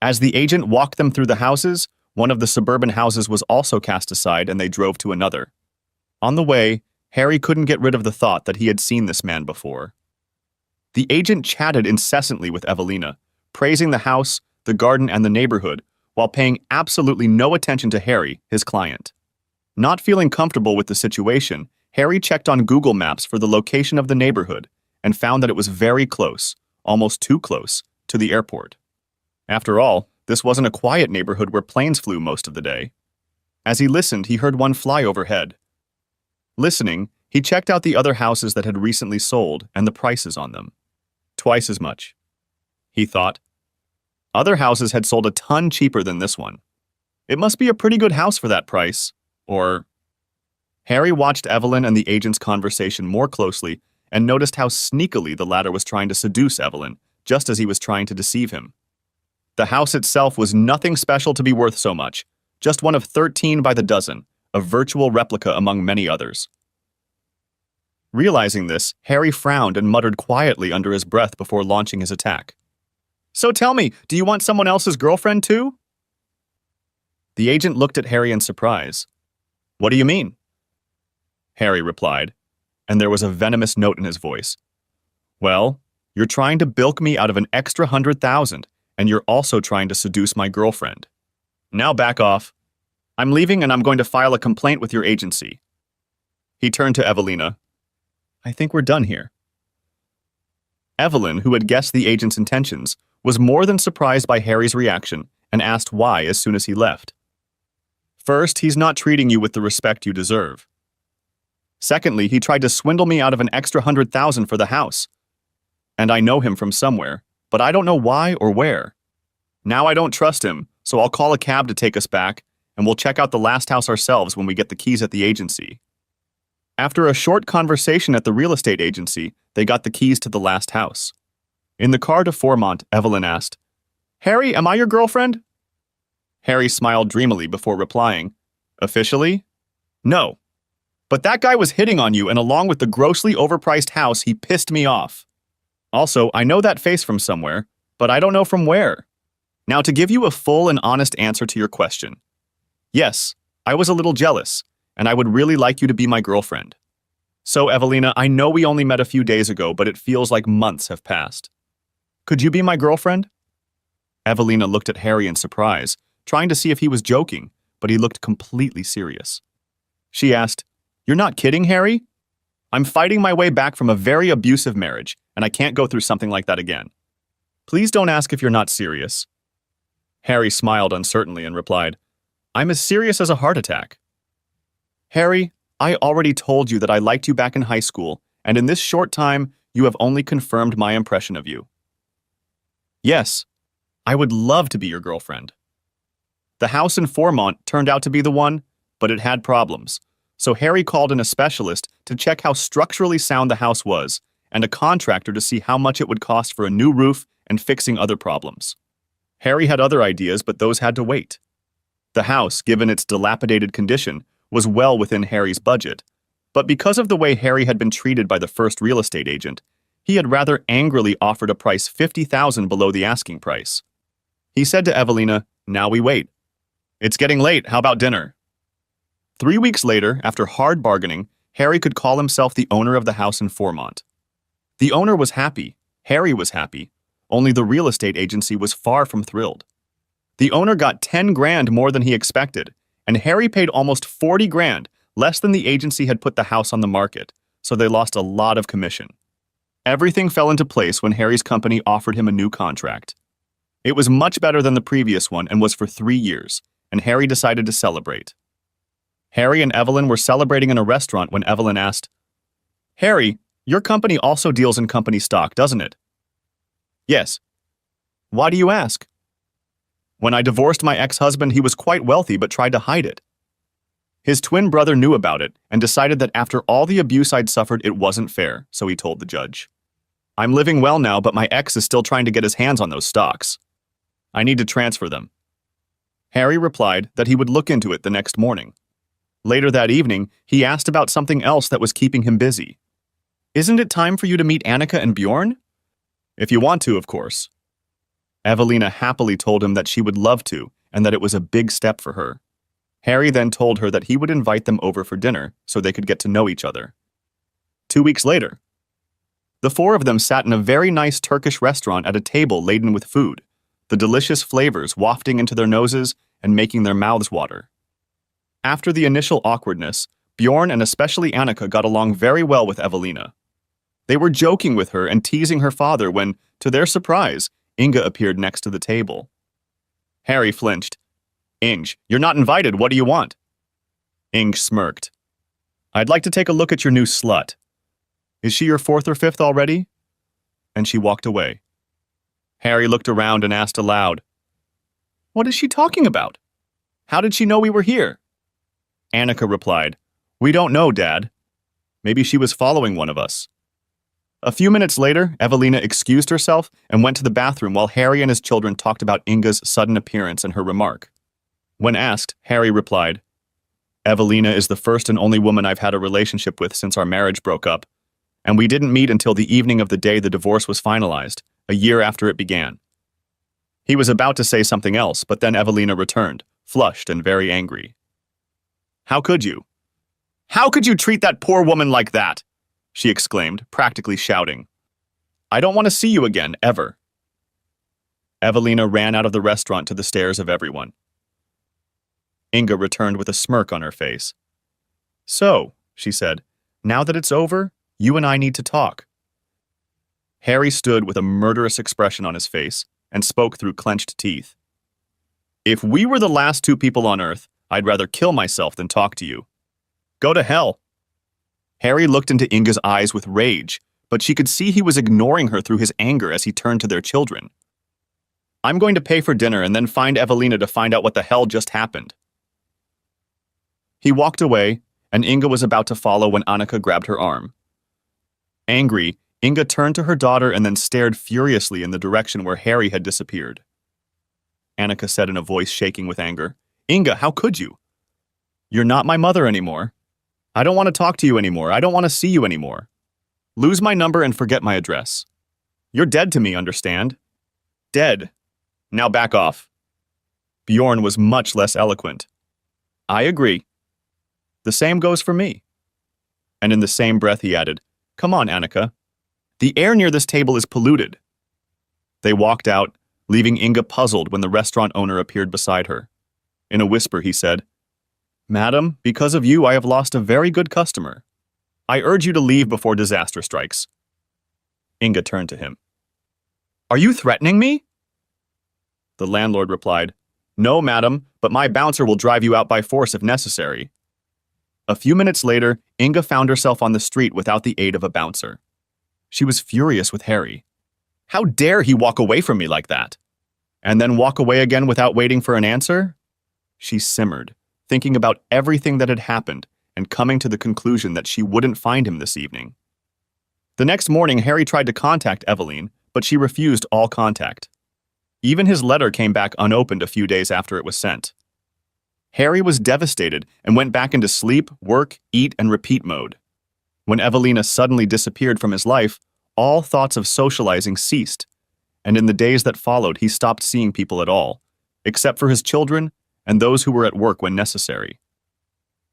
As the agent walked them through the houses, one of the suburban houses was also cast aside and they drove to another. On the way, Harry couldn't get rid of the thought that he had seen this man before. The agent chatted incessantly with Evelina, praising the house, the garden, and the neighborhood, while paying absolutely no attention to Harry, his client. Not feeling comfortable with the situation, Harry checked on Google Maps for the location of the neighborhood and found that it was very close, almost too close, to the airport. After all, this wasn't a quiet neighborhood where planes flew most of the day. As he listened, he heard one fly overhead. Listening, he checked out the other houses that had recently sold and the prices on them. Twice as much. He thought. Other houses had sold a ton cheaper than this one. It must be a pretty good house for that price. Or... Harry watched Evelyn and the agent's conversation more closely and noticed how sneakily the latter was trying to seduce Evelyn, just as he was trying to deceive him. The house itself was nothing special to be worth so much, just one of 13 by the dozen, a virtual replica among many others. Realizing this, Harry frowned and muttered quietly under his breath before launching his attack. "So tell me, do you want someone else's girlfriend too?" The agent looked at Harry in surprise. "What do you mean?" Harry replied, and there was a venomous note in his voice. "Well, you're trying to bilk me out of an extra 100,000, and you're also trying to seduce my girlfriend. Now back off. I'm leaving and I'm going to file a complaint with your agency." He turned to Evelina. "I think we're done here." Evelyn, who had guessed the agent's intentions, was more than surprised by Harry's reaction and asked why as soon as he left. "First, he's not treating you with the respect you deserve. Secondly, he tried to swindle me out of an extra 100,000 for the house. And I know him from somewhere, but I don't know why or where. Now I don't trust him, so I'll call a cab to take us back, and we'll check out the last house ourselves when we get the keys at the agency." After a short conversation at the real estate agency, they got the keys to the last house. In the car to Fourmont, Evelyn asked, "Harry, am I your girlfriend?" Harry smiled dreamily before replying, "Officially? No. But that guy was hitting on you, and along with the grossly overpriced house, he pissed me off. Also, I know that face from somewhere, but I don't know from where. Now, to give you a full and honest answer to your question. Yes, I was a little jealous, and I would really like you to be my girlfriend. So, Evelina, I know we only met a few days ago, but it feels like months have passed. Could you be my girlfriend?" Evelina looked at Harry in surprise, trying to see if he was joking, but he looked completely serious. She asked, "You're not kidding, Harry? I'm fighting my way back from a very abusive marriage, and I can't go through something like that again. Please don't ask if you're not serious." Harry smiled uncertainly and replied, "I'm as serious as a heart attack." "Harry, I already told you that I liked you back in high school, and in this short time, you have only confirmed my impression of you. Yes, I would love to be your girlfriend." The house in Fourmont turned out to be the one, but it had problems. So Harry called in a specialist to check how structurally sound the house was, and a contractor to see how much it would cost for a new roof and fixing other problems. Harry had other ideas, but those had to wait. The house, given its dilapidated condition, was well within Harry's budget, but because of the way Harry had been treated by the first real estate agent, he had rather angrily offered a price 50,000 below the asking price. He said to Evelina, "Now we wait. It's getting late, how about dinner?" 3 weeks later, after hard bargaining, Harry could call himself the owner of the house in Fourmont. The owner was happy, Harry was happy, only the real estate agency was far from thrilled. The owner got 10 grand more than he expected, and Harry paid almost 40 grand, less than the agency had put the house on the market, so they lost a lot of commission. Everything fell into place when Harry's company offered him a new contract. It was much better than the previous one and was for 3 years, and Harry decided to celebrate. Harry and Evelyn were celebrating in a restaurant when Evelyn asked, "Harry, your company also deals in company stock, doesn't it?" "Yes." "Why do you ask?" "When I divorced my ex-husband, he was quite wealthy but tried to hide it. His twin brother knew about it and decided that after all the abuse I'd suffered, it wasn't fair, so he told the judge. I'm living well now, but my ex is still trying to get his hands on those stocks. I need to transfer them." Harry replied that he would look into it the next morning. Later that evening, he asked about something else that was keeping him busy. "Isn't it time for you to meet Annika and Bjorn?" "If you want to, of course." Evelina happily told him that she would love to and that it was a big step for her. Harry then told her that he would invite them over for dinner so they could get to know each other. 2 weeks later, the four of them sat in a very nice Turkish restaurant at a table laden with food, the delicious flavors wafting into their noses and making their mouths water. After the initial awkwardness, Bjorn and especially Annika got along very well with Evelina. They were joking with her and teasing her father when, to their surprise, Inga appeared next to the table. Harry flinched. "Inge, you're not invited. What do you want?" Inge smirked. "I'd like to take a look at your new slut. Is she your fourth or fifth already?" And she walked away. Harry looked around and asked aloud, "What is she talking about? How did she know we were here?" Annika replied, "We don't know, Dad. Maybe she was following one of us." A few minutes later, Evelina excused herself and went to the bathroom while Harry and his children talked about Inga's sudden appearance and her remark. When asked, Harry replied, "Evelina is the first and only woman I've had a relationship with since our marriage broke up, and we didn't meet until the evening of the day the divorce was finalized, a year after it began." He was about to say something else, but then Evelina returned, flushed and very angry. "How could you? How could you treat that poor woman like that?" she exclaimed, practically shouting. "I don't want to see you again, ever." Evelina ran out of the restaurant to the stares of everyone. Inga returned with a smirk on her face. "So," she said, "now that it's over, you and I need to talk." Harry stood with a murderous expression on his face and spoke through clenched teeth. "If we were the last two people on Earth, I'd rather kill myself than talk to you. Go to hell." Harry looked into Inga's eyes with rage, but she could see he was ignoring her through his anger as he turned to their children. "I'm going to pay for dinner and then find Evelina to find out what the hell just happened." He walked away, and Inga was about to follow when Annika grabbed her arm. Angry, Inga turned to her daughter and then stared furiously in the direction where Harry had disappeared. Annika said in a voice shaking with anger, "Inga, how could you? You're not my mother anymore. I don't want to talk to you anymore. I don't want to see you anymore. Lose my number and forget my address. You're dead to me, understand? Dead. Now back off." Bjorn was much less eloquent. "I agree. The same goes for me." And in the same breath he added, "Come on, Annika. The air near this table is polluted." They walked out, leaving Inga puzzled when the restaurant owner appeared beside her. In a whisper he said, "Madam, because of you I have lost a very good customer. I urge you to leave before disaster strikes." Inga turned to him. "Are you threatening me?" The landlord replied, "No, madam, but my bouncer will drive you out by force if necessary." A few minutes later, Inga found herself on the street without the aid of a bouncer. She was furious with Harry. How dare he walk away from me like that? And then walk away again without waiting for an answer? She simmered, thinking about everything that had happened and coming to the conclusion that she wouldn't find him this evening. The next morning, Harry tried to contact Evelyn, but she refused all contact. Even his letter came back unopened a few days after it was sent. Harry was devastated and went back into sleep, work, eat, and repeat mode. When Evelina suddenly disappeared from his life, all thoughts of socializing ceased, and in the days that followed he stopped seeing people at all, except for his children and those who were at work when necessary.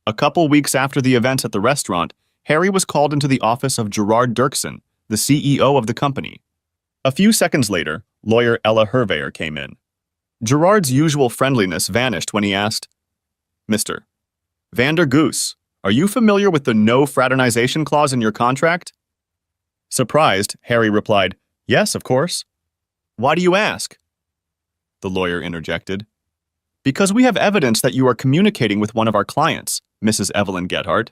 A couple weeks after the events at the restaurant, Harry was called into the office of Gerard Dirksen, the CEO of the company. A few seconds later, lawyer Ella Herveyer came in. Gerard's usual friendliness vanished when he asked, Mr. Vander Goose, are you familiar with the no fraternization clause in your contract? Surprised, Harry replied, Yes, of course. Why do you ask? The lawyer interjected. Because we have evidence that you are communicating with one of our clients, Mrs. Evelyn Gethard.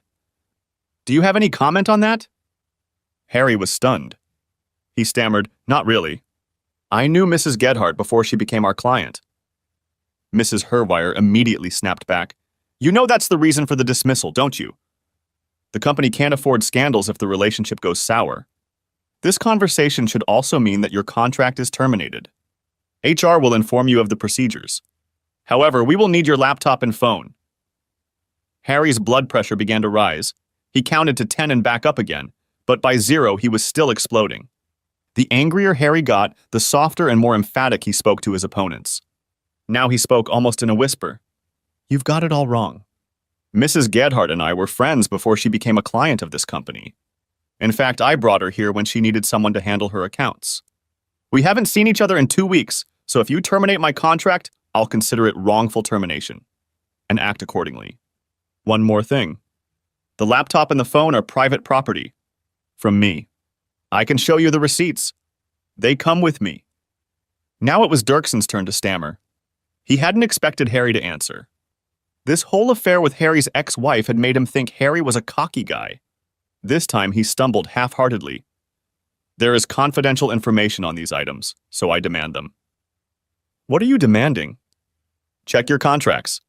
Do you have any comment on that? Harry was stunned. He stammered, Not really. I knew Mrs. Gethard before she became our client. Mrs. Herveyer immediately snapped back. You know that's the reason for the dismissal, don't you? The company can't afford scandals if the relationship goes sour. This conversation should also mean that your contract is terminated. HR will inform you of the procedures. However, we will need your laptop and phone. Harry's blood pressure began to rise. He counted to 10 and back up again, but by 0 he was still exploding. The angrier Harry got, the softer and more emphatic he spoke to his opponents. Now he spoke almost in a whisper. You've got it all wrong. Mrs. Gethard and I were friends before she became a client of this company. In fact, I brought her here when she needed someone to handle her accounts. We haven't seen each other in 2 weeks, so if you terminate my contract, I'll consider it wrongful termination and act accordingly. One more thing. The laptop and the phone are private property. From me. I can show you the receipts. They come with me. Now it was Dirkson's turn to stammer. He hadn't expected Harry to answer. This whole affair with Harry's ex-wife had made him think Harry was a cocky guy. This time he stumbled half-heartedly. There is confidential information on these items, so I demand them. What are you demanding? Check your contracts.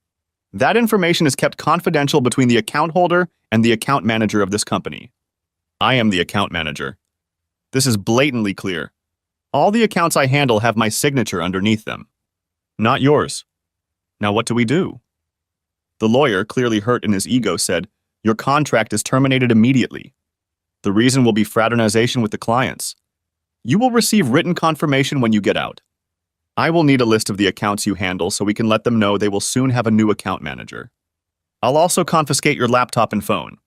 That information is kept confidential between the account holder and the account manager of this company. I am the account manager. This is blatantly clear. All the accounts I handle have my signature underneath them. Not yours. Now what do we do? The lawyer, clearly hurt in his ego, said, Your contract is terminated immediately. The reason will be fraternization with the clients. You will receive written confirmation when you get out. I will need a list of the accounts you handle so we can let them know they will soon have a new account manager. I'll also confiscate your laptop and phone.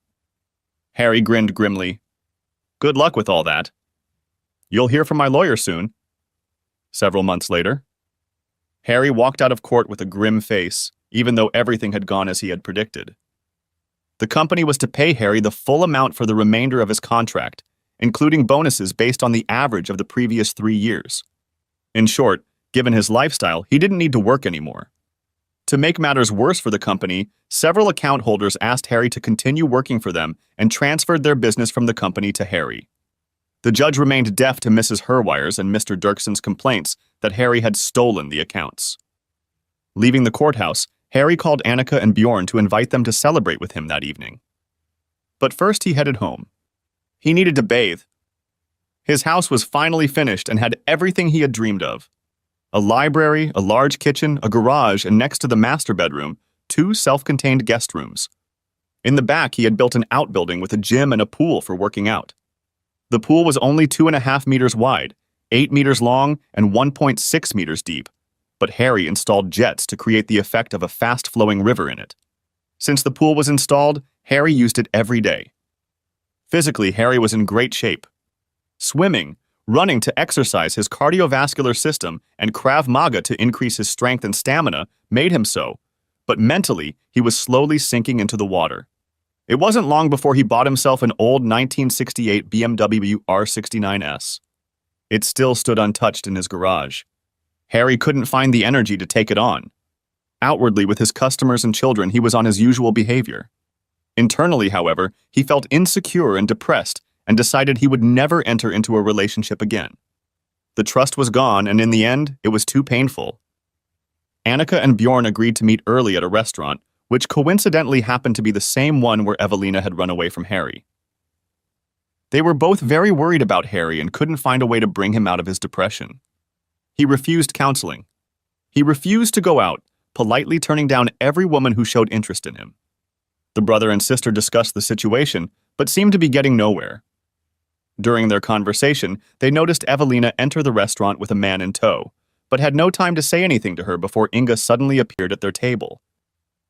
Harry grinned grimly. Good luck with all that. You'll hear from my lawyer soon. Several months later, Harry walked out of court with a grim face, even though everything had gone as he had predicted. The company was to pay Harry the full amount for the remainder of his contract, including bonuses based on the average of the previous 3 years. In short, given his lifestyle, he didn't need to work anymore. To make matters worse for the company, several account holders asked Harry to continue working for them and transferred their business from the company to Harry. The judge remained deaf to Mrs. Herveyer's and Mr. Dirkson's complaints that Harry had stolen the accounts. Leaving the courthouse, Harry called Annika and Bjorn to invite them to celebrate with him that evening. But first he headed home. He needed to bathe. His house was finally finished and had everything he had dreamed of. A library, a large kitchen, a garage, and next to the master bedroom, 2 self-contained guest rooms. In the back, he had built an outbuilding with a gym and a pool for working out. The pool was only 2.5 meters wide, 8 meters long, and 1.6 meters deep, but Harry installed jets to create the effect of a fast-flowing river in it. Since the pool was installed, Harry used it every day. Physically, Harry was in great shape. Swimming, running to exercise his cardiovascular system, and Krav Maga to increase his strength and stamina made him so, but mentally, he was slowly sinking into the water. It wasn't long before he bought himself an old 1968 BMW R69S. It still stood untouched in his garage. Harry couldn't find the energy to take it on. Outwardly, with his customers and children, he was on his usual behavior. Internally, however, he felt insecure and depressed and decided he would never enter into a relationship again. The trust was gone, and in the end, it was too painful. Annika and Bjorn agreed to meet early at a restaurant, which coincidentally happened to be the same one where Evelina had run away from Harry. They were both very worried about Harry and couldn't find a way to bring him out of his depression. He refused counseling. He refused to go out, politely turning down every woman who showed interest in him. The brother and sister discussed the situation, but seemed to be getting nowhere. During their conversation, they noticed Evelina enter the restaurant with a man in tow, but had no time to say anything to her before Inga suddenly appeared at their table.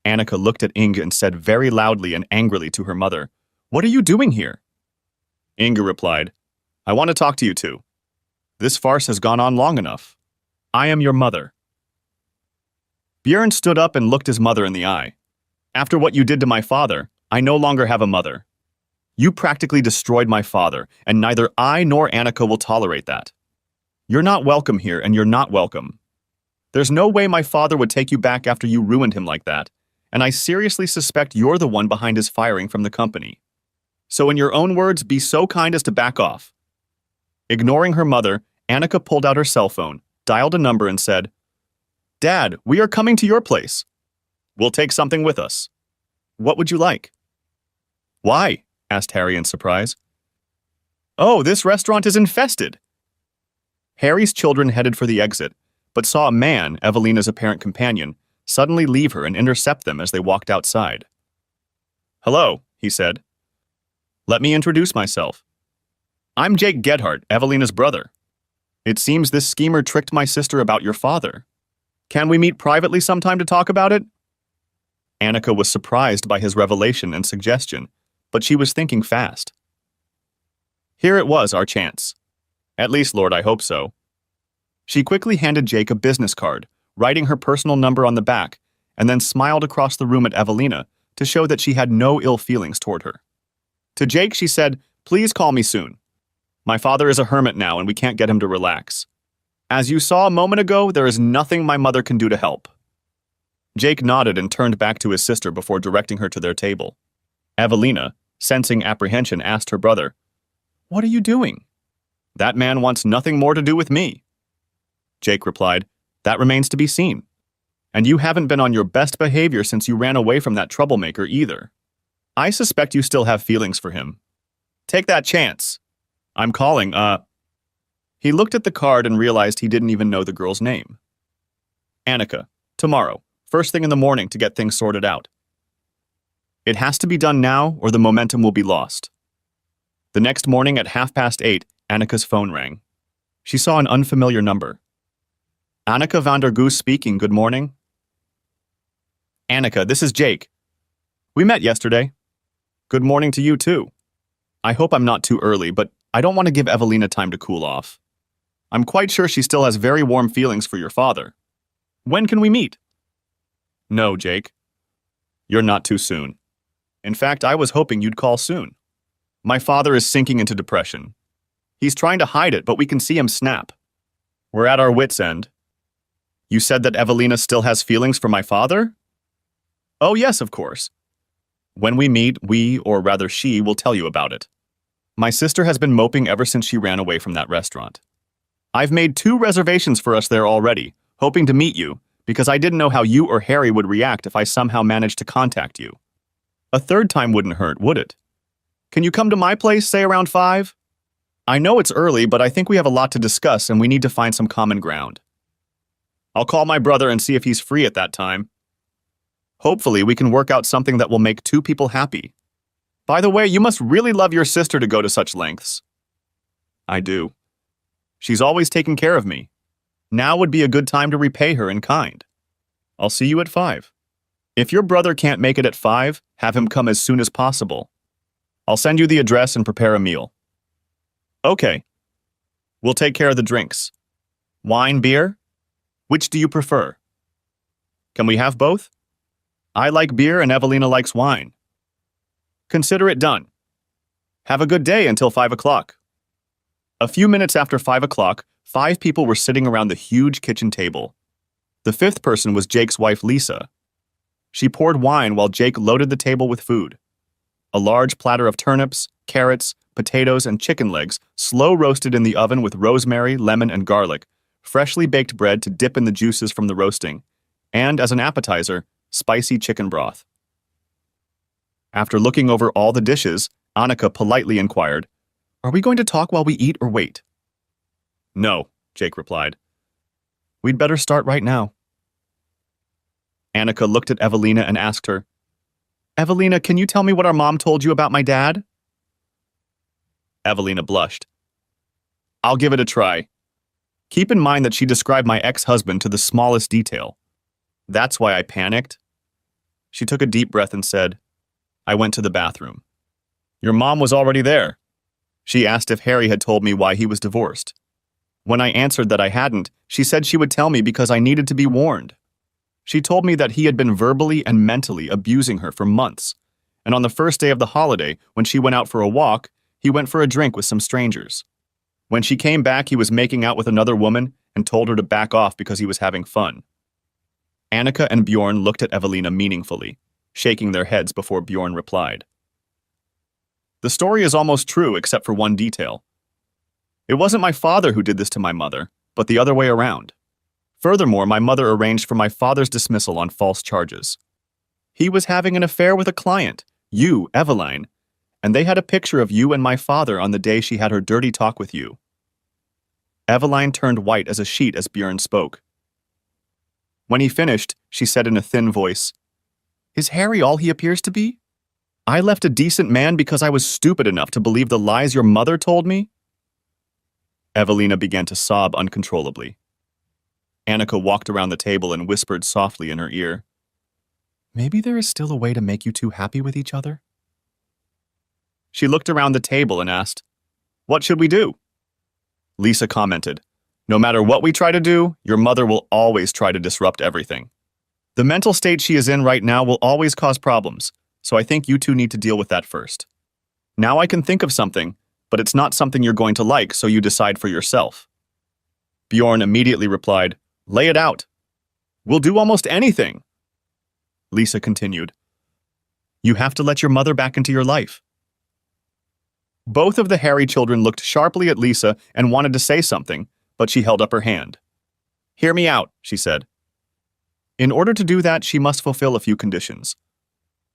Annika looked at Inga and said very loudly and angrily to her mother, "What are you doing here?" Inga replied, "I want to talk to you two." This farce has gone on long enough. I am your mother. Bjorn stood up and looked his mother in the eye. After what you did to my father, I no longer have a mother. You practically destroyed my father, and neither I nor Annika will tolerate that. You're not welcome here, and you're not welcome. There's no way my father would take you back after you ruined him like that, and I seriously suspect you're the one behind his firing from the company. So in your own words, be so kind as to back off. Ignoring her mother, Annika pulled out her cell phone, dialed a number and said, Dad, we are coming to your place. We'll take something with us. What would you like? Why? Asked Harry in surprise. Oh, this restaurant is infested. Harry's children headed for the exit, but saw a man, Evelina's apparent companion, suddenly leave her and intercept them as they walked outside. Hello, he said. Let me introduce myself. I'm Jake Gedhart, Evelina's brother. It seems this schemer tricked my sister about your father. Can we meet privately sometime to talk about it? Annika was surprised by his revelation and suggestion, but she was thinking fast. Here it was, our chance. At least, Lord, I hope so. She quickly handed Jake a business card, writing her personal number on the back, and then smiled across the room at Evelina to show that she had no ill feelings toward her. To Jake, she said, Please call me soon. My father is a hermit now, and we can't get him to relax. As you saw a moment ago, there is nothing my mother can do to help. Jake nodded and turned back to his sister before directing her to their table. Evelina, sensing apprehension, asked her brother, What are you doing? That man wants nothing more to do with me. Jake replied, That remains to be seen. And you haven't been on your best behavior since you ran away from that troublemaker either. I suspect you still have feelings for him. Take that chance. I'm calling, He looked at the card and realized he didn't even know the girl's name. Annika, tomorrow, first thing in the morning to get things sorted out. It has to be done now or the momentum will be lost. The next morning at 8:30, Annika's phone rang. She saw an unfamiliar number. Annika van der Goes speaking, good morning. Annika, this is Jake. We met yesterday. Good morning to you too. I hope I'm not too early, but I don't want to give Evelina time to cool off. I'm quite sure she still has very warm feelings for your father. When can we meet? No, Jake. You're not too soon. In fact, I was hoping you'd call soon. My father is sinking into depression. He's trying to hide it, but we can see him snap. We're at our wits' end. You said that Evelina still has feelings for my father? Oh, yes, of course. When we meet, we, or rather she, will tell you about it. My sister has been moping ever since she ran away from that restaurant. I've made 2 reservations for us there already, hoping to meet you, because I didn't know how you or Harry would react if I somehow managed to contact you. A 3rd time wouldn't hurt, would it? Can you come to my place, say around 5? I know it's early, but I think we have a lot to discuss and we need to find some common ground. I'll call my brother and see if he's free at that time. Hopefully, we can work out something that will make 2 people happy. By the way, you must really love your sister to go to such lengths. I do. She's always taken care of me. Now would be a good time to repay her in kind. I'll see you at 5. If your brother can't make it at 5, have him come as soon as possible. I'll send you the address and prepare a meal. Okay. We'll take care of the drinks. Wine, beer? Which do you prefer? Can we have both? I like beer and Evelina likes wine. Consider it done. Have a good day until 5 o'clock. A few minutes after 5 o'clock, 5 people were sitting around the huge kitchen table. The 5th person was Jake's wife, Lisa. She poured wine while Jake loaded the table with food. A large platter of turnips, carrots, potatoes, and chicken legs, slow roasted in the oven with rosemary, lemon, and garlic, freshly baked bread to dip in the juices from the roasting, and, as an appetizer, spicy chicken broth. After looking over all the dishes, Annika politely inquired, Are we going to talk while we eat or wait? No, Jake replied. We'd better start right now. Annika looked at Evelina and asked her, Evelina, can you tell me what our mom told you about my dad? Evelina blushed. I'll give it a try. Keep in mind that she described my ex-husband to the smallest detail. That's why I panicked. She took a deep breath and said, I went to the bathroom. Your mom was already there. She asked if Harry had told me why he was divorced. When I answered that I hadn't, she said she would tell me because I needed to be warned. She told me that he had been verbally and mentally abusing her for months, and on the first day of the holiday, when she went out for a walk, he went for a drink with some strangers. When she came back, he was making out with another woman and told her to back off because he was having fun. Annika and Bjorn looked at Evelina meaningfully, shaking their heads before Bjorn replied. The story is almost true except for one detail. It wasn't my father who did this to my mother, but the other way around. Furthermore, my mother arranged for my father's dismissal on false charges. He was having an affair with a client, you, Eveline, and they had a picture of you and my father on the day she had her dirty talk with you. Eveline turned white as a sheet as Bjorn spoke. When he finished, she said in a thin voice, "Is Harry all he appears to be? I left a decent man because I was stupid enough to believe the lies your mother told me?" Evelina began to sob uncontrollably. Annika walked around the table and whispered softly in her ear, "Maybe there is still a way to make you two happy with each other?" She looked around the table and asked, "What should we do?" Lisa commented, "No matter what we try to do, your mother will always try to disrupt everything. The mental state she is in right now will always cause problems, so I think you two need to deal with that first. Now I can think of something, but it's not something you're going to like, so you decide for yourself." Bjorn immediately replied, "Lay it out. We'll do almost anything." Lisa continued, "You have to let your mother back into your life." Both of the Harry children looked sharply at Lisa and wanted to say something, but she held up her hand. "Hear me out," she said. "In order to do that, she must fulfill a few conditions.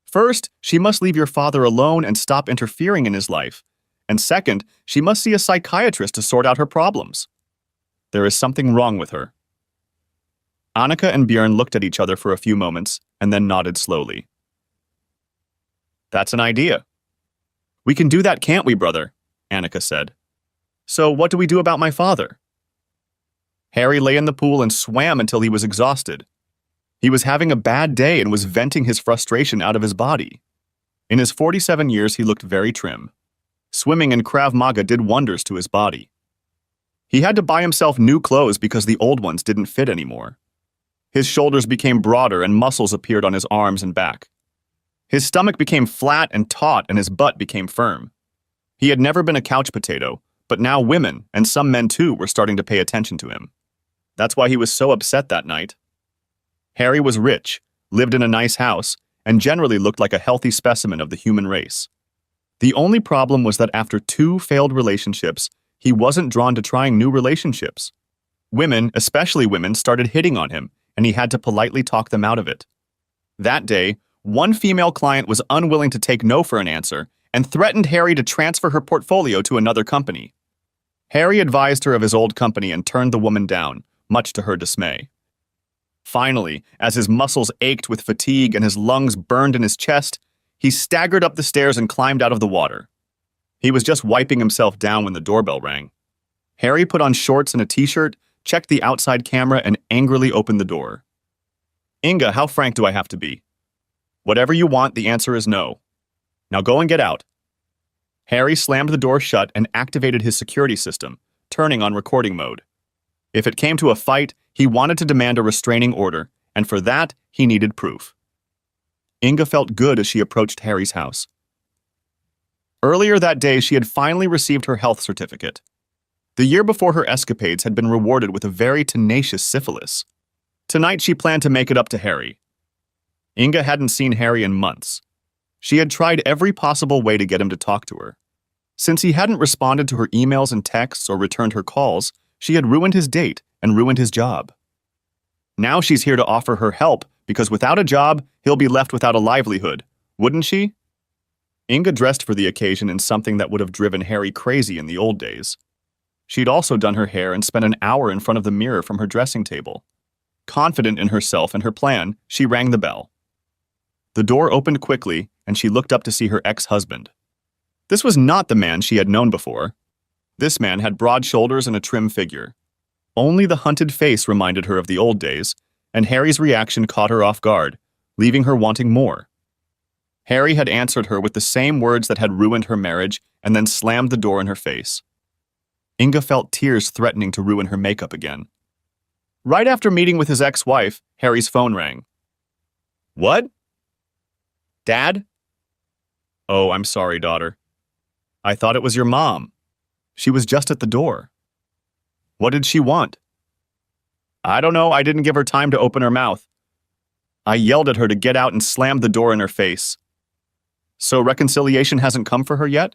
First, she must leave your father alone and stop interfering in his life. And second, she must see a psychiatrist to sort out her problems. There is something wrong with her." Annika and Bjorn looked at each other for a few moments and then nodded slowly. "That's an idea." "We can do that, can't we, brother?" Annika said. "So what do we do about my father?" Harry lay in the pool and swam until he was exhausted. He was having a bad day and was venting his frustration out of his body. In his 47 years, he looked very trim. Swimming in Krav Maga did wonders to his body. He had to buy himself new clothes because the old ones didn't fit anymore. His shoulders became broader and muscles appeared on his arms and back. His stomach became flat and taut and his butt became firm. He had never been a couch potato, but now women, and some men too, were starting to pay attention to him. That's why he was so upset that night. Harry was rich, lived in a nice house, and generally looked like a healthy specimen of the human race. The only problem was that after 2 failed relationships, he wasn't drawn to trying new relationships. Women, especially women, started hitting on him, and he had to politely talk them out of it. That day, one female client was unwilling to take no for an answer and threatened Harry to transfer her portfolio to another company. Harry advised her of his old company and turned the woman down, much to her dismay. Finally, as his muscles ached with fatigue and his lungs burned in his chest, he staggered up the stairs and climbed out of the water. He was just wiping himself down when the doorbell rang. Harry put on shorts and a t-shirt, checked the outside camera, and angrily opened the door. "Inga, how frank do I have to be?" "Whatever you want, the answer is no. Now go and get out." Harry slammed the door shut and activated his security system, turning on recording mode. If it came to a fight, he wanted to demand a restraining order, and for that, he needed proof. Inga felt good as she approached Harry's house. Earlier that day, she had finally received her health certificate. The year before, her escapades had been rewarded with a very tenacious syphilis. Tonight, she planned to make it up to Harry. Inga hadn't seen Harry in months. She had tried every possible way to get him to talk to her. Since he hadn't responded to her emails and texts or returned her calls, she had ruined his date and ruined his job. Now she's here to offer her help because without a job, he'll be left without a livelihood, wouldn't she? Inga dressed for the occasion in something that would have driven Harry crazy in the old days. She'd also done her hair and spent an hour in front of the mirror from her dressing table. Confident in herself and her plan, she rang the bell. The door opened quickly, and she looked up to see her ex-husband. This was not the man she had known before. This man had broad shoulders and a trim figure. Only the hunted face reminded her of the old days, and Harry's reaction caught her off guard, leaving her wanting more. Harry had answered her with the same words that had ruined her marriage and then slammed the door in her face. Inga felt tears threatening to ruin her makeup again. Right after meeting with his ex-wife, Harry's phone rang. What? Dad? Oh, I'm sorry, daughter. I thought it was your mom. She was just at the door. What did she want? I don't know, I didn't give her time to open her mouth. I yelled at her to get out and slammed the door in her face. So reconciliation hasn't come for her yet?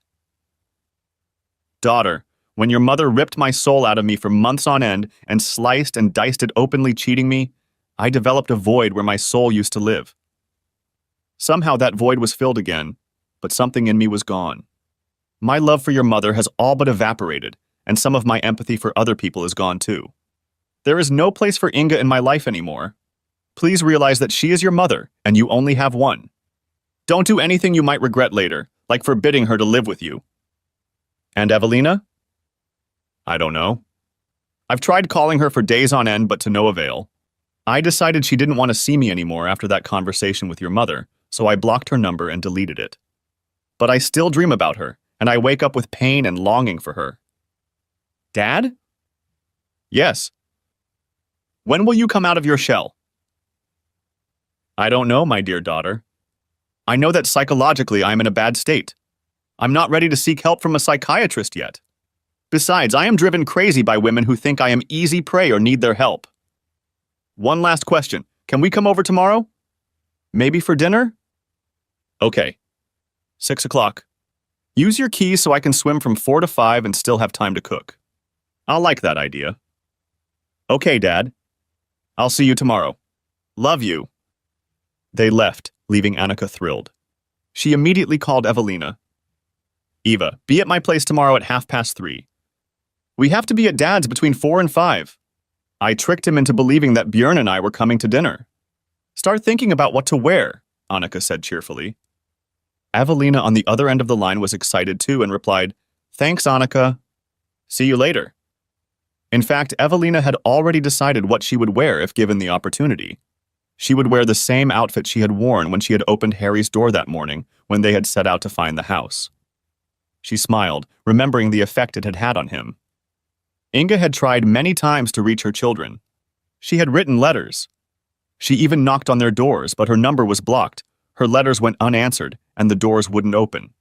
Daughter, when your mother ripped my soul out of me for months on end and sliced and diced it openly cheating me, I developed a void where my soul used to live. Somehow that void was filled again, but something in me was gone. My love for your mother has all but evaporated, and some of my empathy for other people is gone too. There is no place for Inga in my life anymore. Please realize that she is your mother, and you only have one. Don't do anything you might regret later, like forbidding her to live with you. And Evelina? I don't know. I've tried calling her for days on end, but to no avail. I decided she didn't want to see me anymore after that conversation with your mother, so I blocked her number and deleted it. But I still dream about her, and I wake up with pain and longing for her. Dad? Yes. When will you come out of your shell? I don't know, my dear daughter. I know that psychologically I'm in a bad state. I'm not ready to seek help from a psychiatrist yet. Besides, I am driven crazy by women who think I am easy prey or need their help. One last question. Can we come over tomorrow? Maybe for dinner? Okay. 6 o'clock. Use your keys so I can swim from 4 to 5 and still have time to cook. I'll like that idea. Okay, Dad. I'll see you tomorrow. Love you. They left, leaving Annika thrilled. She immediately called Evelina. Eva, be at my place tomorrow at 3:30. We have to be at Dad's between 4 and 5. I tricked him into believing that Björn and I were coming to dinner. Start thinking about what to wear, Annika said cheerfully. Evelina on the other end of the line was excited too and replied, Thanks, Annika. See you later. In fact, Evelina had already decided what she would wear if given the opportunity. She would wear the same outfit she had worn when she had opened Harry's door that morning when they had set out to find the house. She smiled, remembering the effect it had had on him. Inga had tried many times to reach her children. She had written letters. She even knocked on their doors, but her number was blocked. Her letters went unanswered, and the doors wouldn't open.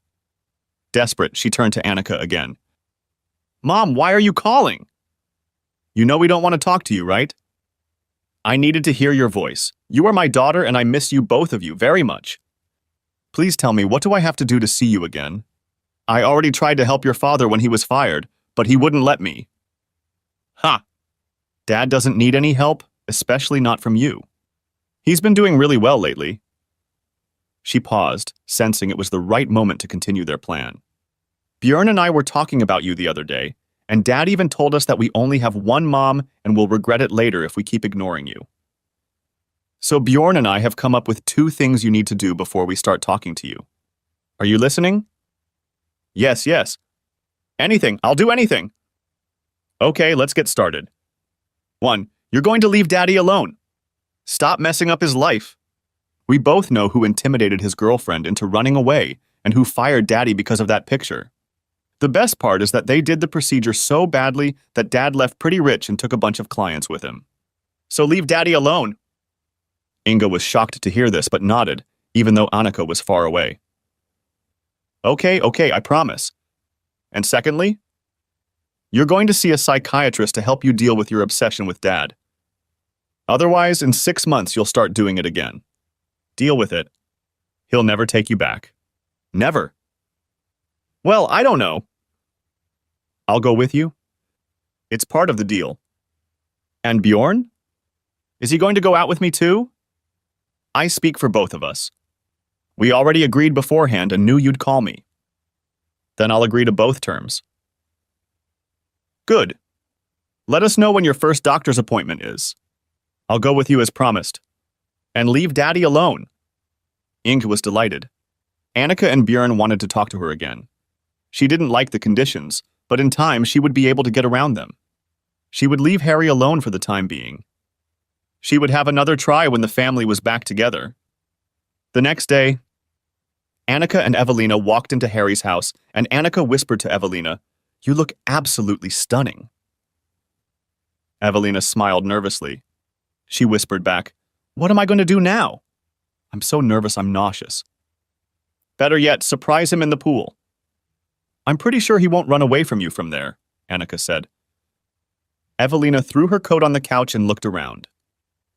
Desperate, she turned to Annika again. Mom, why are you calling? You know we don't want to talk to you, right? I needed to hear your voice. You are my daughter, and I miss you, both of you, very much. Please tell me, what do I have to do to see you again? I already tried to help your father when he was fired, but he wouldn't let me. Ha! Dad doesn't need any help, especially not from you. He's been doing really well lately. She paused, sensing it was the right moment to continue their plan. Björn and I were talking about you the other day, and Dad even told us that we only have one mom and will regret it later if we keep ignoring you. So Björn and I have come up with 2 things you need to do before we start talking to you. Are you listening? Yes, yes. Anything. I'll do anything. Okay, let's get started. 1. You're going to leave Daddy alone. Stop messing up his life. We both know who intimidated his girlfriend into running away and who fired Daddy because of that picture. The best part is that they did the procedure so badly that Dad left pretty rich and took a bunch of clients with him. So leave Daddy alone. Inga was shocked to hear this but nodded, even though Annika was far away. Okay, I promise. And secondly, you're going to see a psychiatrist to help you deal with your obsession with Dad. Otherwise, in 6 months, you'll start doing it again. Deal with it. He'll never take you back. Never. Well, I don't know. I'll go with you. It's part of the deal. And Bjorn? Is he going to go out with me too? I speak for both of us. We already agreed beforehand and knew you'd call me. Then I'll agree to both terms. Good. Let us know when your first doctor's appointment is. I'll go with you as promised. And leave Daddy alone. Inga was delighted. Annika and Björn wanted to talk to her again. She didn't like the conditions, but in time she would be able to get around them. She would leave Harry alone for the time being. She would have another try when the family was back together. The next day, Annika and Evelina walked into Harry's house, and Annika whispered to Evelina, You look absolutely stunning. Evelina smiled nervously. She whispered back, What am I going to do now? I'm so nervous I'm nauseous. Better yet, surprise him in the pool. I'm pretty sure he won't run away from you from there, Annika said. Evelina threw her coat on the couch and looked around.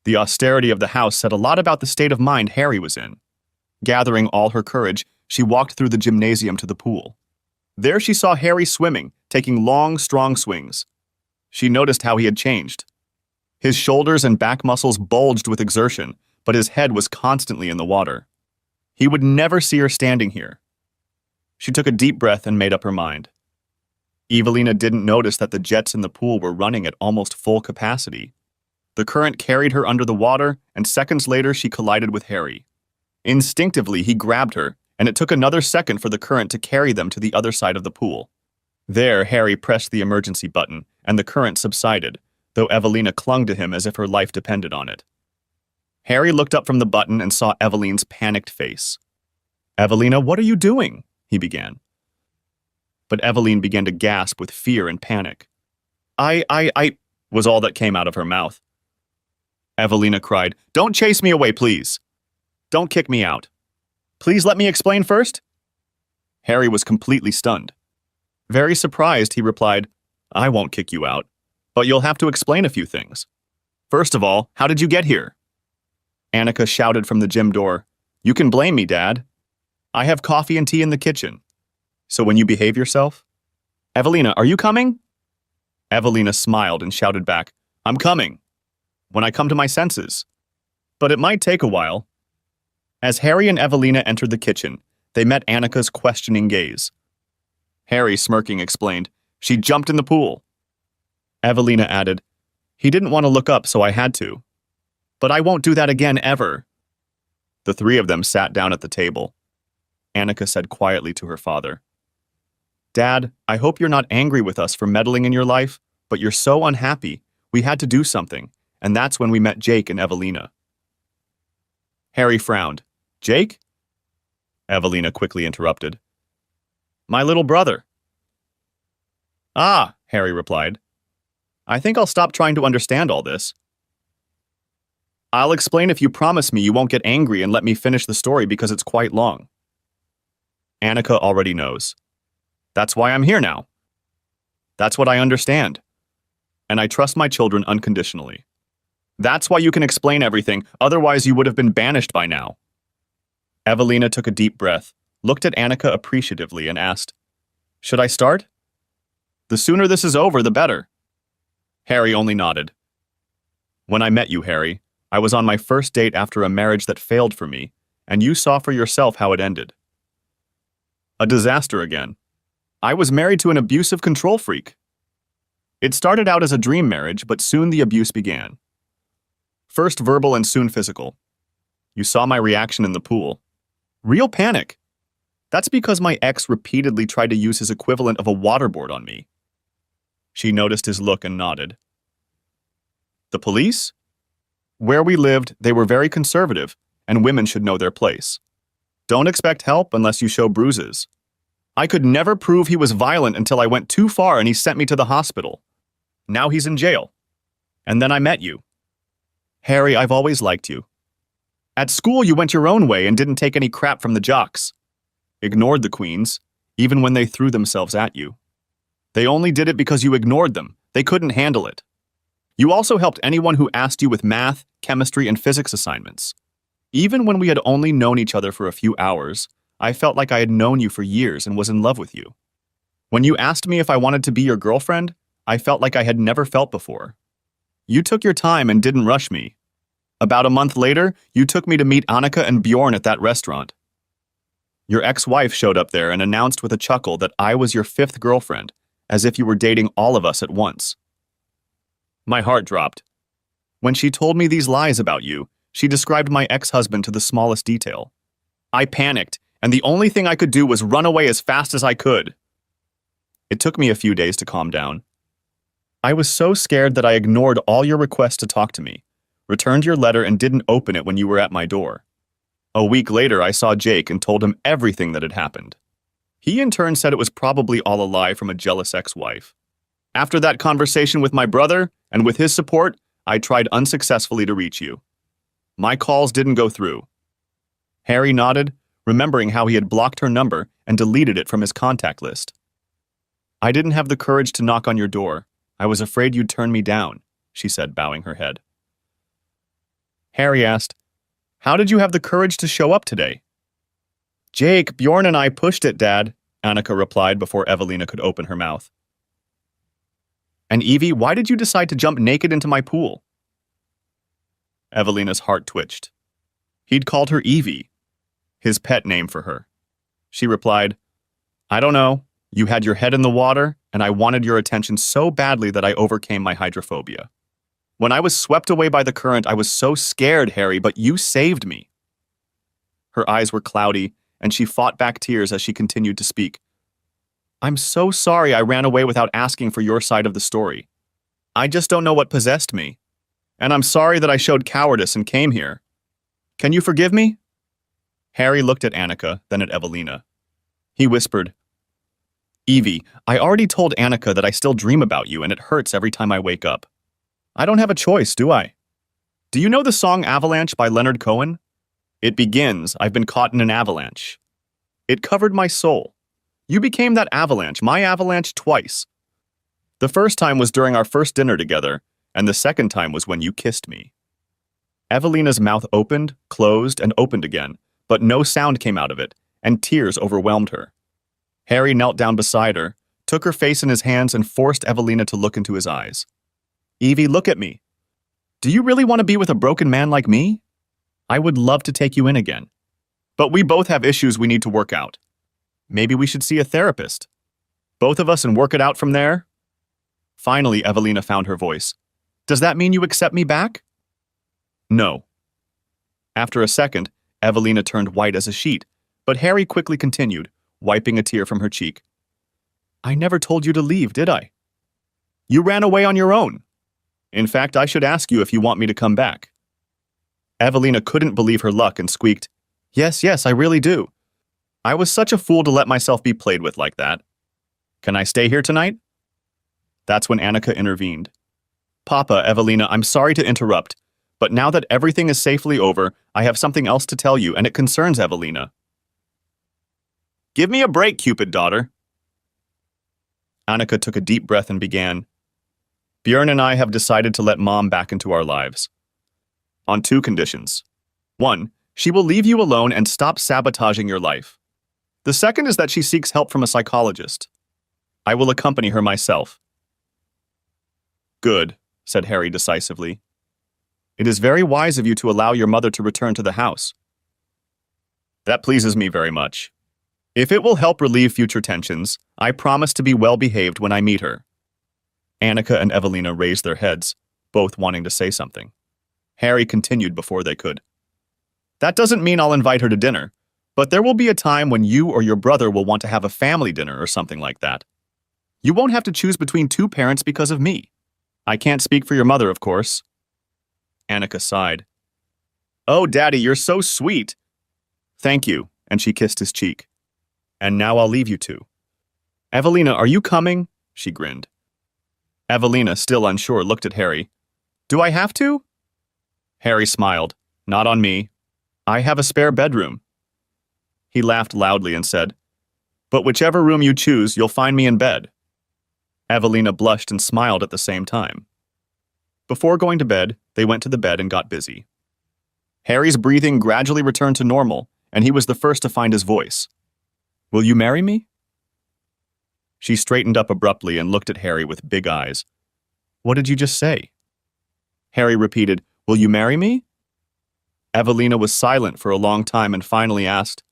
The austerity of the house said a lot about the state of mind Harry was in. Gathering all her courage, she walked through the gymnasium to the pool. There she saw Harry swimming, taking long, strong swings. She noticed how he had changed. His shoulders and back muscles bulged with exertion, but his head was constantly in the water. He would never see her standing here. She took a deep breath and made up her mind. Evelina didn't notice that the jets in the pool were running at almost full capacity. The current carried her under the water, and seconds later she collided with Harry. Instinctively, he grabbed her, and it took another second for the current to carry them to the other side of the pool. There, Harry pressed the emergency button, and the current subsided, though Evelina clung to him as if her life depended on it. Harry looked up from the button and saw Eveline's panicked face. Evelina, what are you doing? He began. But Eveline began to gasp with fear and panic. I was all that came out of her mouth. Evelina cried, Don't chase me away, please. Don't kick me out. Please let me explain first. Harry was completely stunned. Very surprised, he replied, I won't kick you out, but you'll have to explain a few things. First of all, how did you get here? Annika shouted from the gym door, You can blame me, Dad. I have coffee and tea in the kitchen. So when you behave yourself? Evelina, are you coming? Evelina smiled and shouted back, I'm coming. When I come to my senses. But it might take a while. As Harry and Evelina entered the kitchen, they met Annika's questioning gaze. Harry, smirking, explained, She jumped in the pool. Evelina added, He didn't want to look up, so I had to. But I won't do that again, ever. The three of them sat down at the table. Annika said quietly to her father, Dad, I hope you're not angry with us for meddling in your life, but you're so unhappy. We had to do something, and that's when we met Jake and Evelina. Harry frowned. Jake? Evelina quickly interrupted. My little brother. Ah, Harry replied. I think I'll stop trying to understand all this. I'll explain if you promise me you won't get angry and let me finish the story because it's quite long. Annika already knows. That's why I'm here now. That's what I understand. And I trust my children unconditionally. That's why you can explain everything, otherwise you would have been banished by now. Evelina took a deep breath, looked at Annika appreciatively, and asked, Should I start? The sooner this is over, the better. Harry only nodded. When I met you, Harry, I was on my first date after a marriage that failed for me, and you saw for yourself how it ended. A disaster again. I was married to an abusive control freak. It started out as a dream marriage, but soon the abuse began. First verbal and soon physical. You saw my reaction in the pool. Real panic. That's because my ex repeatedly tried to use his equivalent of a waterboard on me. She noticed his look and nodded. The police? Where we lived, they were very conservative, and women should know their place. Don't expect help unless you show bruises. I could never prove he was violent until I went too far and he sent me to the hospital. Now he's in jail. And then I met you. Harry, I've always liked you. At school, you went your own way and didn't take any crap from the jocks. Ignored the queens, even when they threw themselves at you. They only did it because you ignored them. They couldn't handle it. You also helped anyone who asked you with math, chemistry, and physics assignments. Even when we had only known each other for a few hours, I felt like I had known you for years and was in love with you. When you asked me if I wanted to be your girlfriend, I felt like I had never felt before. You took your time and didn't rush me. About a month later, you took me to meet Annika and Bjorn at that restaurant. Your ex-wife showed up there and announced with a chuckle that I was your fifth girlfriend, as if you were dating all of us at once. My heart dropped. When she told me these lies about you, she described my ex-husband to the smallest detail. I panicked, and the only thing I could do was run away as fast as I could. It took me a few days to calm down. I was so scared that I ignored all your requests to talk to me, returned your letter, and didn't open it when you were at my door. A week later, I saw Jake and told him everything that had happened. He in turn said it was probably all a lie from a jealous ex-wife. After that conversation with my brother, and with his support, I tried unsuccessfully to reach you. My calls didn't go through. Harry nodded, remembering how he had blocked her number and deleted it from his contact list. I didn't have the courage to knock on your door. I was afraid you'd turn me down, she said, bowing her head. Harry asked, How did you have the courage to show up today? Jake, Bjorn and I pushed it, Dad, Annika replied before Evelina could open her mouth. And Evie, why did you decide to jump naked into my pool? Evelina's heart twitched. He'd called her Evie, his pet name for her. She replied, I don't know. You had your head in the water, and I wanted your attention so badly that I overcame my hydrophobia. When I was swept away by the current, I was so scared, Harry, but you saved me. Her eyes were cloudy, and she fought back tears as she continued to speak. I'm so sorry I ran away without asking for your side of the story. I just don't know what possessed me. And I'm sorry that I showed cowardice and came here. Can you forgive me? Harry looked at Annika, then at Evelina. He whispered, Evie, I already told Annika that I still dream about you and it hurts every time I wake up. I don't have a choice, do I? Do you know the song Avalanche by Leonard Cohen? It begins, I've been caught in an avalanche. It covered my soul. You became that avalanche, my avalanche twice. The first time was during our first dinner together, and the second time was when you kissed me. Evelina's mouth opened, closed, and opened again, but no sound came out of it, and tears overwhelmed her. Harry knelt down beside her, took her face in his hands, and forced Evelina to look into his eyes. Evie, look at me. Do you really want to be with a broken man like me? I would love to take you in again. But we both have issues we need to work out. Maybe we should see a therapist. Both of us and work it out from there? Finally, Evelina found her voice. Does that mean you accept me back? No. After a second, Evelina turned white as a sheet, but Harry quickly continued, wiping a tear from her cheek. I never told you to leave, did I? You ran away on your own. In fact, I should ask you if you want me to come back. Evelina couldn't believe her luck and squeaked, Yes, I really do. I was such a fool to let myself be played with like that. Can I stay here tonight? That's when Annika intervened. Papa, Evelina, I'm sorry to interrupt, but now that everything is safely over, I have something else to tell you, and it concerns Evelina. Give me a break, Cupid, daughter. Annika took a deep breath and began. Bjorn and I have decided to let Mom back into our lives. On 2 conditions. 1, she will leave you alone and stop sabotaging your life. The second is that she seeks help from a psychologist. I will accompany her myself. Good, said Harry decisively. It is very wise of you to allow your mother to return to the house. That pleases me very much. If it will help relieve future tensions, I promise to be well behaved when I meet her. Annika and Evelina raised their heads, both wanting to say something. Harry continued before they could. That doesn't mean I'll invite her to dinner, but there will be a time when you or your brother will want to have a family dinner or something like that. You won't have to choose between 2 parents because of me. I can't speak for your mother, of course. Annika sighed. Oh, Daddy, you're so sweet. Thank you, and she kissed his cheek. And now I'll leave you 2. Evelina, are you coming? She grinned. Evelina, still unsure, looked at Harry. Do I have to? Harry smiled. Not on me. I have a spare bedroom. He laughed loudly and said, But whichever room you choose, you'll find me in bed. Evelina blushed and smiled at the same time. Before going to bed, they went to the bed and got busy. Harry's breathing gradually returned to normal, and he was the first to find his voice. Will you marry me? She straightened up abruptly and looked at Harry with big eyes. What did you just say? Harry repeated, Will you marry me? Evelina was silent for a long time and finally asked,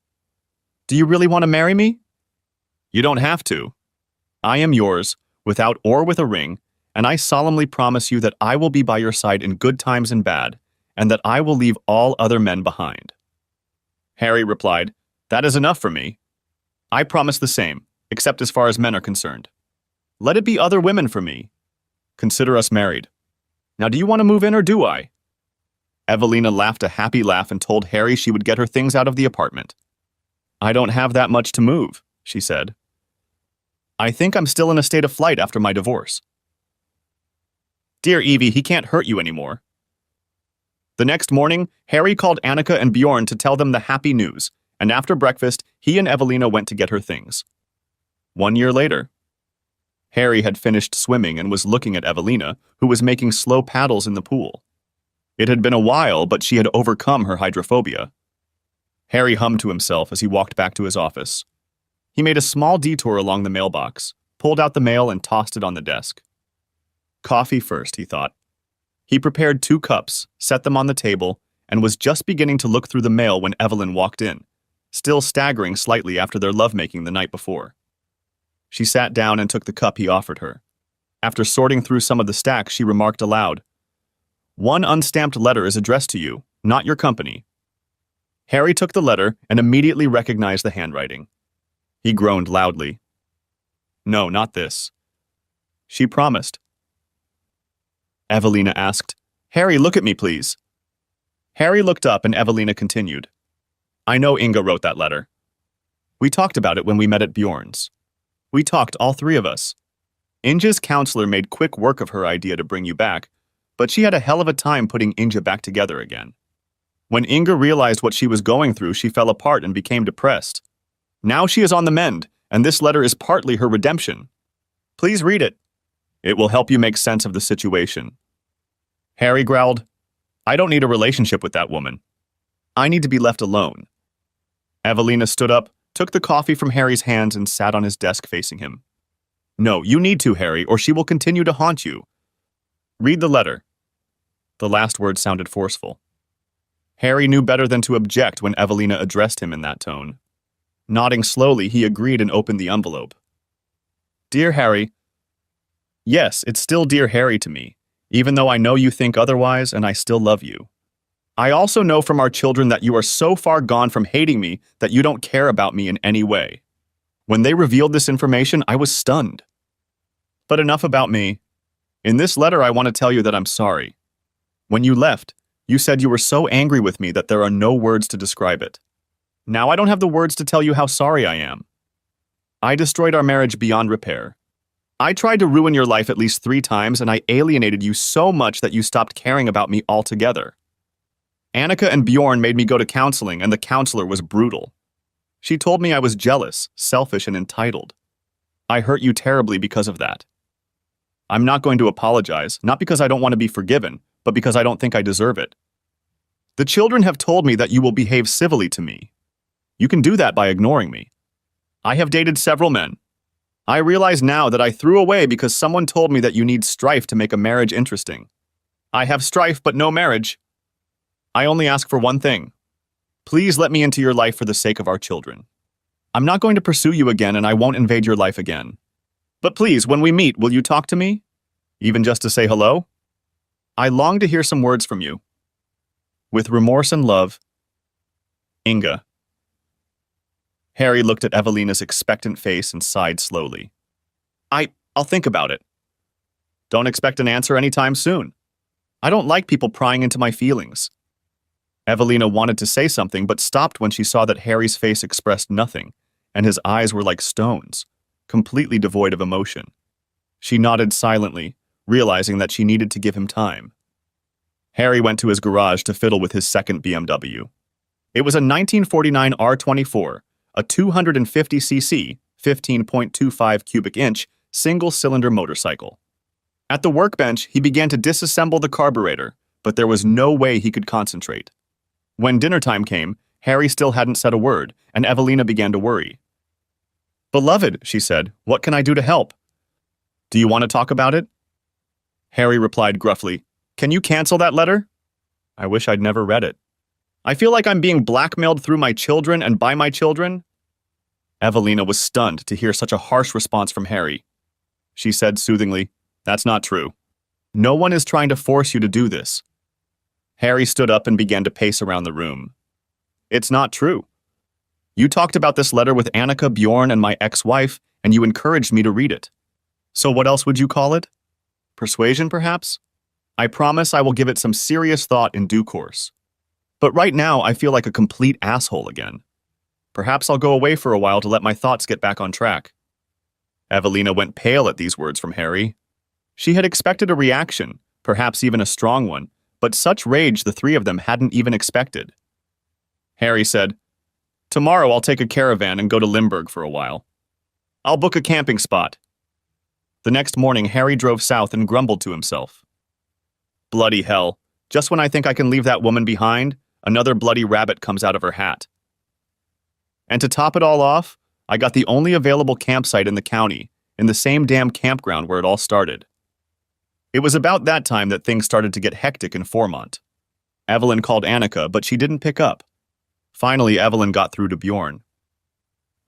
Do you really want to marry me? You don't have to. I am yours, without or with a ring, and I solemnly promise you that I will be by your side in good times and bad, and that I will leave all other men behind. Harry replied, That is enough for me. I promise the same, except as far as men are concerned. Let it be other women for me. Consider us married. Now do you want to move in or do I? Evelina laughed a happy laugh and told Harry she would get her things out of the apartment. I don't have that much to move, she said. I think I'm still in a state of flight after my divorce. Dear Evie, he can't hurt you anymore. The next morning, Harry called Annika and Bjorn to tell them the happy news, and after breakfast, he and Evelina went to get her things. 1 year later, Harry had finished swimming and was looking at Evelina, who was making slow paddles in the pool. It had been a while, but she had overcome her hydrophobia. Harry hummed to himself as he walked back to his office. He made a small detour along the mailbox, pulled out the mail and tossed it on the desk. Coffee first, he thought. He prepared 2 cups, set them on the table, and was just beginning to look through the mail when Evelyn walked in, still staggering slightly after their lovemaking the night before. She sat down and took the cup he offered her. After sorting through some of the stacks, she remarked aloud, "One unstamped letter is addressed to you, not your company." Harry took the letter and immediately recognized the handwriting. He groaned loudly. "No, not this." She promised. Evelina asked, "Harry, look at me, please." Harry looked up and Evelina continued, "I know Inga wrote that letter. We talked about it when we met at Bjorn's. We talked, all 3 of us. Inja's counselor made quick work of her idea to bring you back, but she had a hell of a time putting Inja back together again. When Inga realized what she was going through, she fell apart and became depressed. Now she is on the mend, and this letter is partly her redemption. Please read it. It will help you make sense of the situation." Harry growled, "I don't need a relationship with that woman. I need to be left alone." Evelina stood up, took the coffee from Harry's hands and sat on his desk facing him. "No, you need to, Harry, or she will continue to haunt you. Read the letter." The last word sounded forceful. Harry knew better than to object when Evelina addressed him in that tone. Nodding slowly, he agreed and opened the envelope. "Dear Harry," "Yes, it's still Dear Harry to me, even though I know you think otherwise and I still love you. I also know from our children that you are so far gone from hating me that you don't care about me in any way. When they revealed this information, I was stunned. But enough about me. In this letter, I want to tell you that I'm sorry. When you left, you said you were so angry with me that there are no words to describe it. Now I don't have the words to tell you how sorry I am. I destroyed our marriage beyond repair. I tried to ruin your life at least 3 times, and I alienated you so much that you stopped caring about me altogether. Annika and Bjorn made me go to counseling, and the counselor was brutal. She told me I was jealous, selfish, and entitled. I hurt you terribly because of that. I'm not going to apologize, not because I don't want to be forgiven, but because I don't think I deserve it. The children have told me that you will behave civilly to me. You can do that by ignoring me. I have dated several men. I realize now that I threw away because someone told me that you need strife to make a marriage interesting. I have strife but no marriage. I only ask for one thing. Please let me into your life for the sake of our children. I'm not going to pursue you again and I won't invade your life again. But please, when we meet, will you talk to me? Even just to say hello? I long to hear some words from you. With remorse and love, Inga." Harry looked at Evelina's expectant face and sighed slowly. I'll think about it. Don't expect an answer anytime soon. I don't like people prying into my feelings." Evelina wanted to say something but stopped when she saw that Harry's face expressed nothing, and his eyes were like stones, completely devoid of emotion. She nodded silently, realizing that she needed to give him time. Harry went to his garage to fiddle with his second BMW. It was a 1949 R24, a 250cc, 15.25 cubic inch, single-cylinder motorcycle. At the workbench, he began to disassemble the carburetor, but there was no way he could concentrate. When dinner time came, Harry still hadn't said a word, and Evelina began to worry. "Beloved," she said, "what can I do to help?" "Do you want to talk about it?" Harry replied gruffly, "Can you cancel that letter?" "I wish I'd never read it. I feel like I'm being blackmailed through my children and by my children." Evelina was stunned to hear such a harsh response from Harry. She said soothingly, "That's not true. No one is trying to force you to do this." Harry stood up and began to pace around the room. "It's not true. You talked about this letter with Annika, Bjorn, and my ex-wife, and you encouraged me to read it. So what else would you call it? Persuasion, perhaps? I promise I will give it some serious thought in due course. But right now, I feel like a complete asshole again. Perhaps I'll go away for a while to let my thoughts get back on track. Evelina went pale at these words from Harry. She had expected a reaction, perhaps even a strong one, but such rage the three of them hadn't even expected. Harry said, "Tomorrow I'll take a caravan and go to Limburg for a while. I'll book a camping spot." The next morning, Harry drove south and grumbled to himself. Bloody hell, just when I think I can leave that woman behind, another bloody rabbit comes out of her hat. And to top it all off, I got the only available campsite in the county, in the same damn campground where it all started. It was about that time that things started to get hectic in Formont. Evelyn called Annika, but she didn't pick up. Finally, Evelyn got through to Bjorn.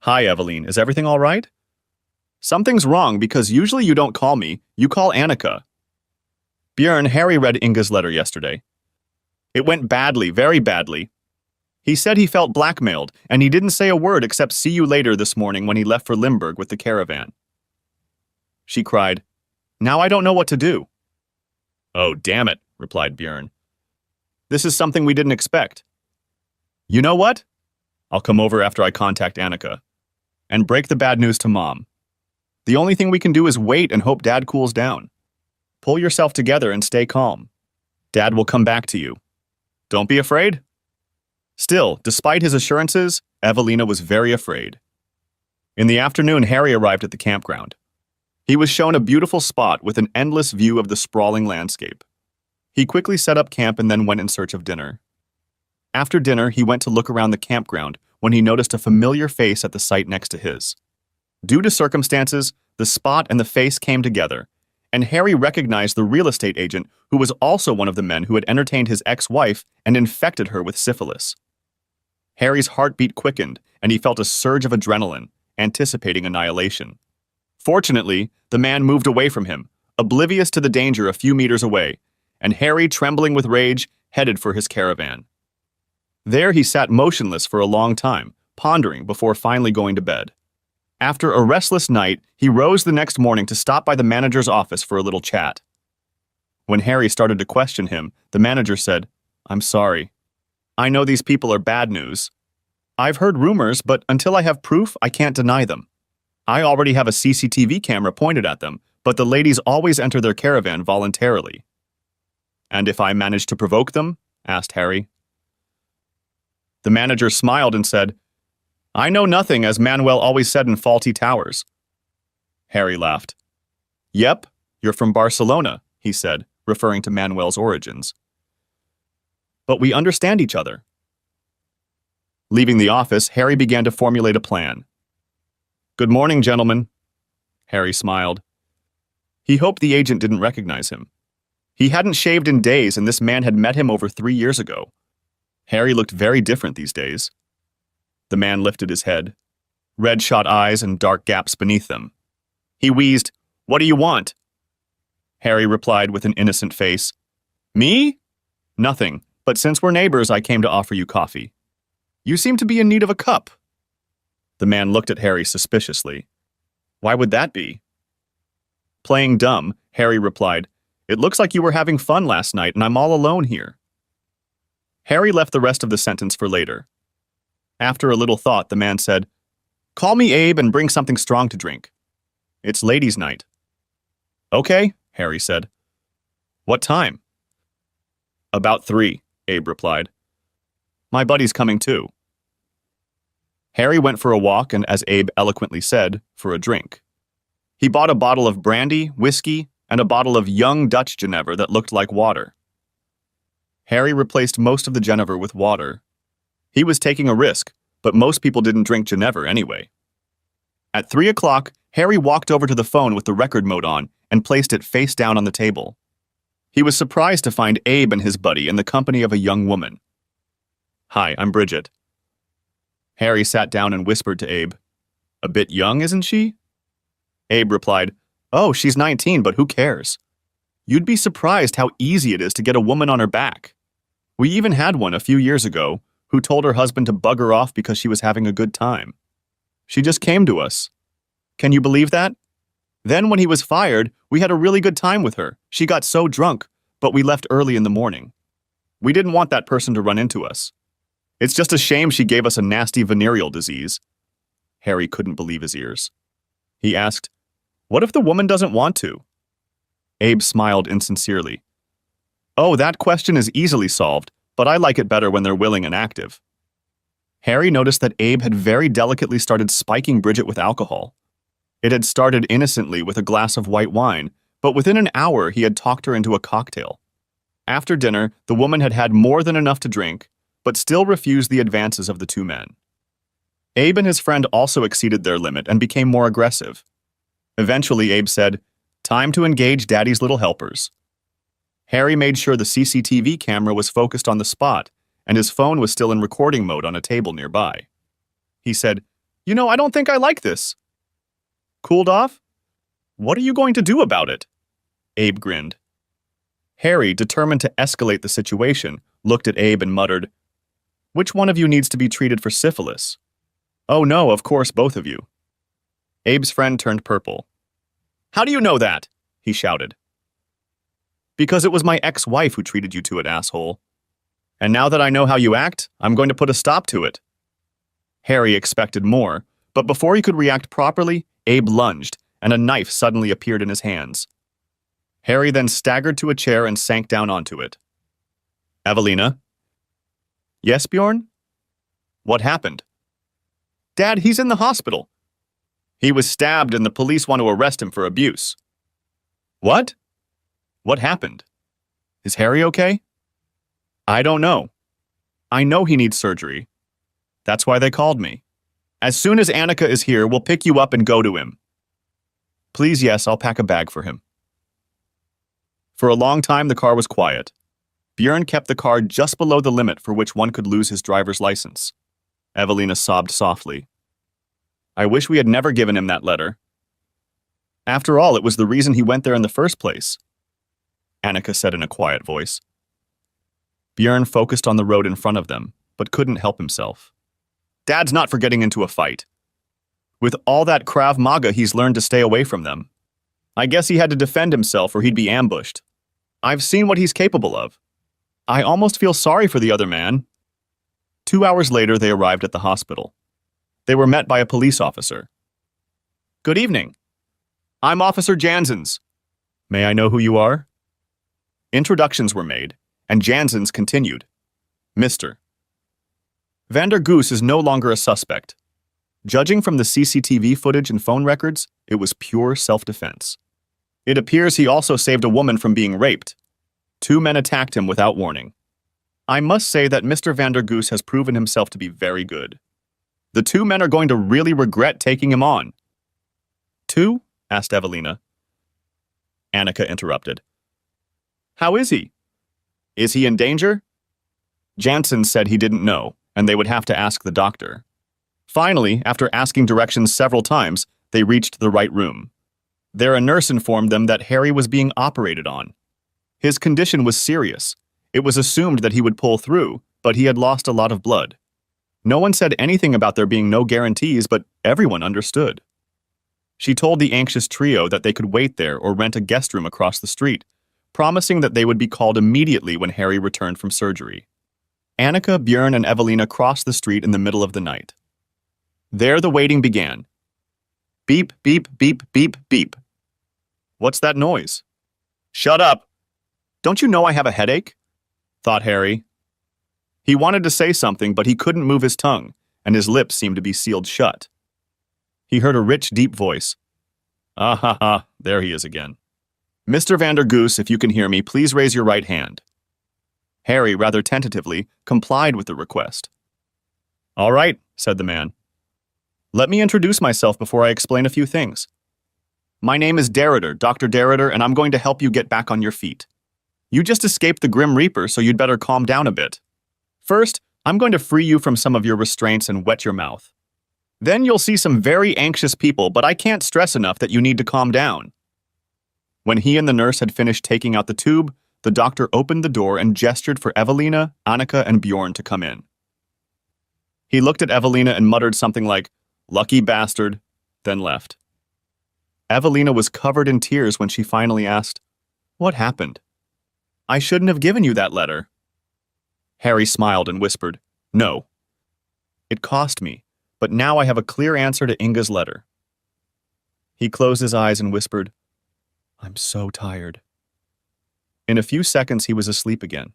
"Hi, Evelyn. Is everything all right?" "Something's wrong because usually you don't call me. You call Annika." "Bjorn, Harry read Inga's letter yesterday. It went badly, very badly. He said he felt blackmailed, and he didn't say a word except 'see you later' this morning when he left for Limburg with the caravan." She cried, "Now I don't know what to do." "Oh, damn it," replied Bjorn. "This is something we didn't expect. You know what? I'll come over after I contact Annika and break the bad news to Mom. The only thing we can do is wait and hope Dad cools down. Pull yourself together and stay calm. Dad will come back to you. Don't be afraid." Still, despite his assurances, Evelina was very afraid. In the afternoon, Harry arrived at the campground. He was shown a beautiful spot with an endless view of the sprawling landscape. He quickly set up camp and then went in search of dinner. After dinner, he went to look around the campground when he noticed a familiar face at the site next to his. Due to circumstances, the spot and the face came together, and Harry recognized the real estate agent who was also one of the men who had entertained his ex-wife and infected her with syphilis. Harry's heartbeat quickened, and he felt a surge of adrenaline, anticipating annihilation. Fortunately, the man moved away from him, oblivious to the danger a few meters away, and Harry, trembling with rage, headed for his caravan. There he sat motionless for a long time, pondering before finally going to bed. After a restless night, he rose the next morning to stop by the manager's office for a little chat. When Harry started to question him, the manager said, "I'm sorry. I know these people are bad news. I've heard rumors, but until I have proof, I can't deny them. I already have a CCTV camera pointed at them, but the ladies always enter their caravan voluntarily." "And if I manage to provoke them?" asked Harry. The manager smiled and said, "I know nothing, as Manuel always said in Faulty Towers." Harry laughed. "Yep, you're from Barcelona," he said, referring to Manuel's origins. "But we understand each other." Leaving the office, Harry began to formulate a plan. "Good morning, gentlemen." Harry smiled. He hoped the agent didn't recognize him. He hadn't shaved in days, and this man had met him over 3 years ago. Harry looked very different these days. The man lifted his head, red-shot eyes and dark gaps beneath them. He wheezed, "What do you want?" Harry replied with an innocent face, "Me? Nothing, but since we're neighbors, I came to offer you coffee. You seem to be in need of a cup." The man looked at Harry suspiciously. "Why would that be?" Playing dumb, Harry replied, "It looks like you were having fun last night and I'm all alone here." Harry left the rest of the sentence for later. After a little thought, the man said, "Call me Abe and bring something strong to drink. It's ladies' night." "Okay," Harry said. "What time?" "About 3, Abe replied. "My buddy's coming too." Harry went for a walk and, as Abe eloquently said, for a drink. He bought a bottle of brandy, whiskey, and a bottle of young Dutch Genever that looked like water. Harry replaced most of the Genever with water. He was taking a risk, but most people didn't drink Genever anyway. At 3 o'clock, Harry walked over to the phone with the record mode on and placed it face down on the table. He was surprised to find Abe and his buddy in the company of a young woman. "Hi, I'm Bridget." Harry sat down and whispered to Abe, "A bit young, isn't she?" Abe replied, "Oh, she's 19, but who cares? You'd be surprised how easy it is to get a woman on her back. We even had one a few years ago who told her husband to bug her off because she was having a good time. She just came to us. Can you believe that? Then when he was fired, we had a really good time with her. She got so drunk, but we left early in the morning. We didn't want that person to run into us. It's just a shame she gave us a nasty venereal disease. Harry couldn't believe his ears. He asked, "What if the woman doesn't want to?" Abe smiled insincerely. "Oh, that question is easily solved, but I like it better when they're willing and active." Harry noticed that Abe had very delicately started spiking Bridget with alcohol. It had started innocently with a glass of white wine, but within an hour he had talked her into a cocktail. After dinner, the woman had had more than enough to drink, but still refused the advances of the two men. Abe and his friend also exceeded their limit and became more aggressive. Eventually, Abe said, "Time to engage Daddy's little helpers." Harry made sure the CCTV camera was focused on the spot, and his phone was still in recording mode on a table nearby. He said, "You know, I don't think I like this." "Cooled off? What are you going to do about it?" Abe grinned. Harry, determined to escalate the situation, looked at Abe and muttered, "Which one of you needs to be treated for syphilis?" "Oh no, of course, both of you." Abe's friend turned purple. "How do you know that?" he shouted. "Because it was my ex-wife who treated you to it, asshole. And now that I know how you act, I'm going to put a stop to it." Harry expected more, but before he could react properly, Abe lunged, and a knife suddenly appeared in his hands. Harry then staggered to a chair and sank down onto it. "Evelina?" "Yes, Bjorn?" "What happened?" "Dad, he's in the hospital." "He was stabbed and the police want to arrest him for abuse." "What? What happened? Is Harry okay?" "I don't know. I know he needs surgery. That's why they called me. As soon as Annika is here, we'll pick you up and go to him." "Please, yes, I'll pack a bag for him." For a long time, the car was quiet. Bjorn kept the car just below the limit for which one could lose his driver's license. Evelina sobbed softly. "I wish we had never given him that letter. After all, it was the reason he went there in the first place," Annika said in a quiet voice. Bjorn focused on the road in front of them, but couldn't help himself. "Dad's not for getting into a fight. With all that Krav Maga, he's learned to stay away from them. I guess he had to defend himself or he'd be ambushed. I've seen what he's capable of. I almost feel sorry for the other man." 2 hours later, they arrived at the hospital. They were met by a police officer. "Good evening. I'm Officer Janssens. May I know who you are?" Introductions were made, and Janssens continued. "Mr. Vander Goos is no longer a suspect. Judging from the CCTV footage and phone records, it was pure self-defense. It appears he also saved a woman from being raped. 2 men attacked him without warning. I must say that Mr. Vander Goos has proven himself to be very good. The 2 men are going to really regret taking him on." "2?" asked Evelina. Annika interrupted. "How is he? Is he in danger?" Janssen said he didn't know, and they would have to ask the doctor. Finally, after asking directions several times, they reached the right room. There, a nurse informed them that Harry was being operated on. His condition was serious. It was assumed that he would pull through, but he had lost a lot of blood. No one said anything about there being no guarantees, but everyone understood. She told the anxious trio that they could wait there or rent a guest room across the street, promising that they would be called immediately when Harry returned from surgery. Annika, Bjorn, and Evelina crossed the street in the middle of the night. There the waiting began. Beep, beep, beep, beep, beep. "What's that noise?" "Shut up! Don't you know I have a headache?" thought Harry. He wanted to say something, but he couldn't move his tongue, and his lips seemed to be sealed shut. He heard a rich, deep voice. "Ah ha ha, there he is again. Mr. Vander Goos, if you can hear me, please raise your right hand." Harry, rather tentatively, complied with the request. "All right," said the man. "Let me introduce myself before I explain a few things. My name is Derriter, Dr. Derriter, and I'm going to help you get back on your feet. You just escaped the Grim Reaper, so you'd better calm down a bit. First, I'm going to free you from some of your restraints and wet your mouth. Then you'll see some very anxious people, but I can't stress enough that you need to calm down." When he and the nurse had finished taking out the tube, the doctor opened the door and gestured for Evelina, Annika, and Bjorn to come in. He looked at Evelina and muttered something like, "Lucky bastard," then left. Evelina was covered in tears when she finally asked, "What happened?" "I shouldn't have given you that letter." Harry smiled and whispered, "No, It cost me, but now I have a clear answer to Inga's letter." He closed his eyes and whispered, "I'm so tired." In a few seconds, he was asleep again.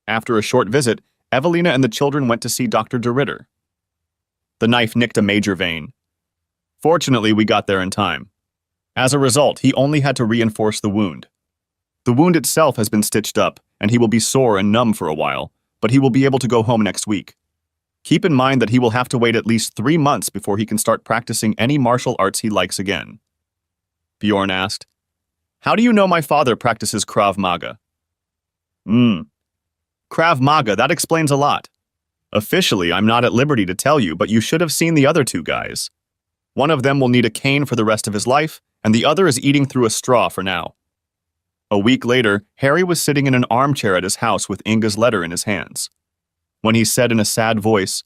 After a short visit, Evelina and the children went to see Dr. DeRitter. The knife nicked a major vein. Fortunately, we got there in time. As a result, he only had to reinforce the wound. The wound itself has been stitched up, and he will be sore and numb for a while, but he will be able to go home next week. Keep in mind that he will have to wait at least 3 months before he can start practicing any martial arts he likes again. Bjorn asked, "How do you know my father practices Krav Maga?" Krav Maga, that explains a lot. Officially, I'm not at liberty to tell you, but you should have seen the other two guys. One of them will need a cane for the rest of his life, and the other is eating through a straw for now." A week later, Harry was sitting in an armchair at his house with Inga's letter in his hands. When he said in a sad voice,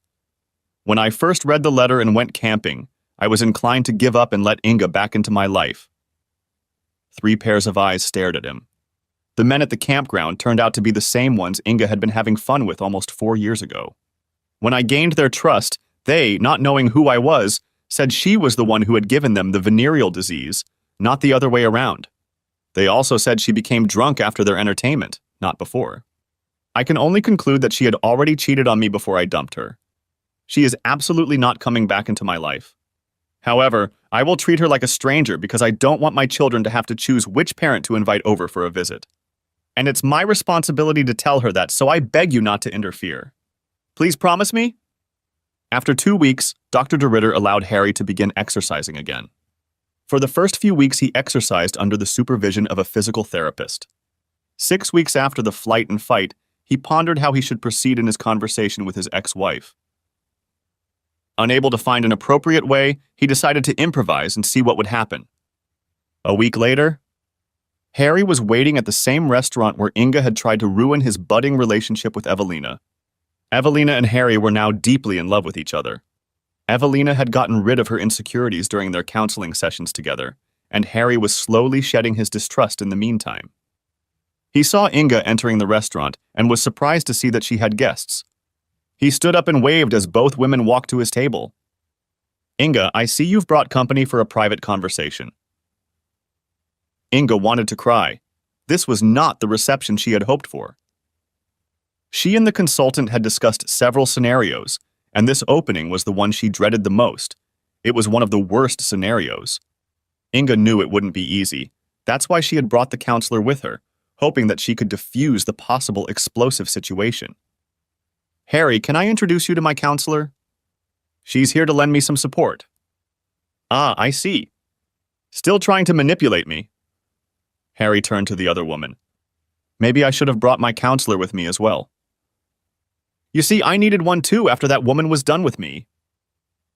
"When I first read the letter and went camping, I was inclined to give up and let Inga back into my life." 3 pairs of eyes stared at him. The men at the campground turned out to be the same ones Inga had been having fun with almost 4 years ago. When I gained their trust, they, not knowing who I was, said she was the one who had given them the venereal disease, not the other way around. They also said she became drunk after their entertainment, not before. I can only conclude that she had already cheated on me before I dumped her. She is absolutely not coming back into my life. However, I will treat her like a stranger because I don't want my children to have to choose which parent to invite over for a visit. And it's my responsibility to tell her that, so I beg you not to interfere. Please promise me?" After 2 weeks, Dr. DeRitter allowed Harry to begin exercising again. For the first few weeks, he exercised under the supervision of a physical therapist. 6 weeks after the flight and fight, he pondered how he should proceed in his conversation with his ex-wife. Unable to find an appropriate way, he decided to improvise and see what would happen. A week later, Harry was waiting at the same restaurant where Inga had tried to ruin his budding relationship with Evelina. Evelina and Harry were now deeply in love with each other. Evelina had gotten rid of her insecurities during their counseling sessions together, and Harry was slowly shedding his distrust in the meantime. He saw Inga entering the restaurant and was surprised to see that she had guests. He stood up and waved as both women walked to his table. "Inga, I see you've brought company for a private conversation." Inga wanted to cry. This was not the reception she had hoped for. She and the consultant had discussed several scenarios, and this opening was the one she dreaded the most. It was one of the worst scenarios. Inga knew it wouldn't be easy. That's why she had brought the counselor with her, hoping that she could defuse the possible explosive situation. "Harry, can I introduce you to my counselor? She's here to lend me some support." "Ah, I see. Still trying to manipulate me." Harry turned to the other woman. "Maybe I should have brought my counselor with me as well." "You see, I needed one too after that woman was done with me."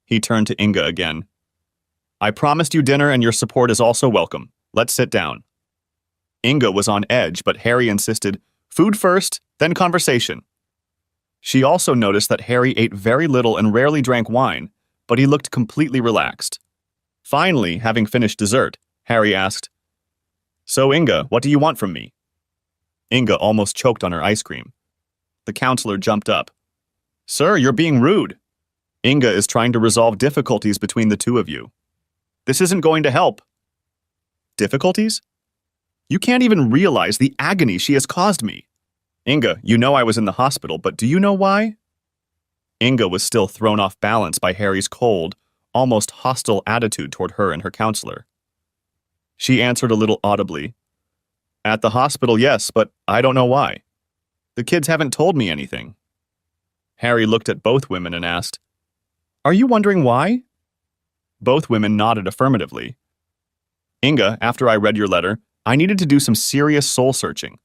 He turned to Inga again. "I promised you dinner and your support is also welcome. Let's sit down." Inga was on edge, but Harry insisted, "Food first, then conversation." She also noticed that Harry ate very little and rarely drank wine, but he looked completely relaxed. Finally, having finished dessert, Harry asked, "So Inga, what do you want from me?" Inga almost choked on her ice cream. The counselor jumped up. "Sir, you're being rude. Inga is trying to resolve difficulties between the two of you. This isn't going to help." "Difficulties? You can't even realize the agony she has caused me. Inga, you know I was in the hospital, but do you know why?" Inga was still thrown off balance by Harry's cold, almost hostile attitude toward her and her counselor. She answered a little audibly, "At the hospital, yes, but I don't know why. The kids haven't told me anything." Harry looked at both women and asked, "Are you wondering why?" Both women nodded affirmatively. "Inga, after I read your letter, I needed to do some serious soul-searching.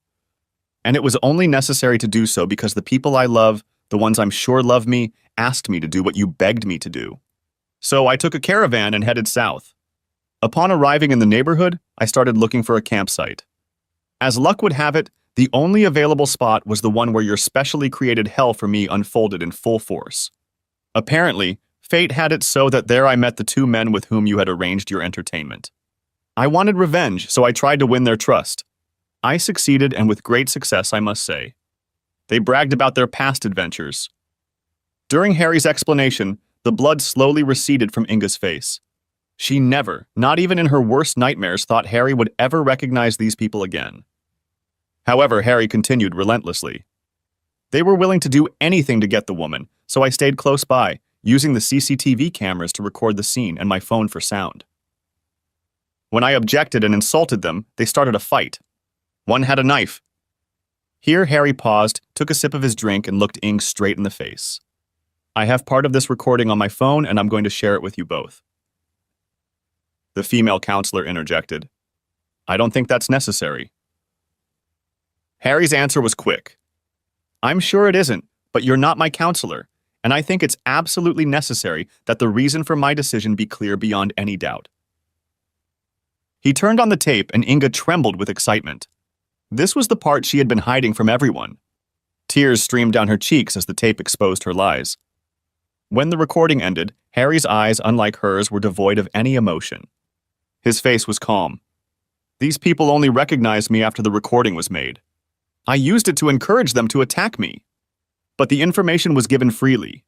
And it was only necessary to do so because the people I love, the ones I'm sure love me, asked me to do what you begged me to do. So I took a caravan and headed south. Upon arriving in the neighborhood, I started looking for a campsite. As luck would have it, the only available spot was the one where your specially created hell for me unfolded in full force. Apparently, fate had it so that there I met the 2 men with whom you had arranged your entertainment. I wanted revenge, so I tried to win their trust. I succeeded, and with great success, I must say. They bragged about their past adventures. During Harry's explanation, the blood slowly receded from Inga's face. She never, not even in her worst nightmares, thought Harry would ever recognize these people again. However, Harry continued relentlessly. They were willing to do anything to get the woman, so I stayed close by, using the CCTV cameras to record the scene and my phone for sound. When I objected and insulted them, they started a fight. One had a knife. Here, Harry paused, took a sip of his drink, and looked Ing straight in the face. I have part of this recording on my phone, and I'm going to share it with you both. The female counselor interjected. I don't think that's necessary. Harry's answer was quick. I'm sure it isn't, but you're not my counselor, and I think it's absolutely necessary that the reason for my decision be clear beyond any doubt. He turned on the tape, and Inga trembled with excitement. This was the part she had been hiding from everyone. Tears streamed down her cheeks as the tape exposed her lies. When the recording ended, Harry's eyes, unlike hers, were devoid of any emotion. His face was calm. These people only recognized me after the recording was made. I used it to encourage them to attack me. But the information was given freely.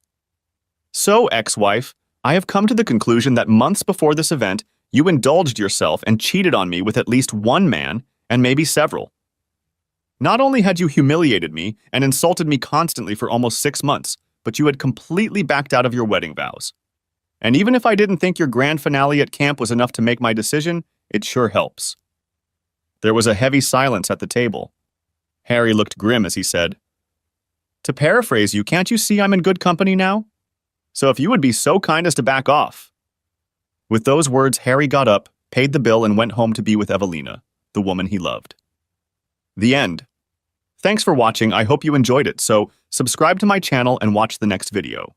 So, ex-wife, I have come to the conclusion that months before this event, you indulged yourself and cheated on me with at least one man, and maybe several. Not only had you humiliated me and insulted me constantly for almost 6 months, but you had completely backed out of your wedding vows. And even if I didn't think your grand finale at camp was enough to make my decision, it sure helps. There was a heavy silence at the table. Harry looked grim as he said, To paraphrase you, can't you see I'm in good company now? So if you would be so kind as to back off. With those words, Harry got up, paid the bill, and went home to be with Evelina, the woman he loved. The end. Thanks for watching. I hope you enjoyed it, so subscribe to my channel and watch the next video.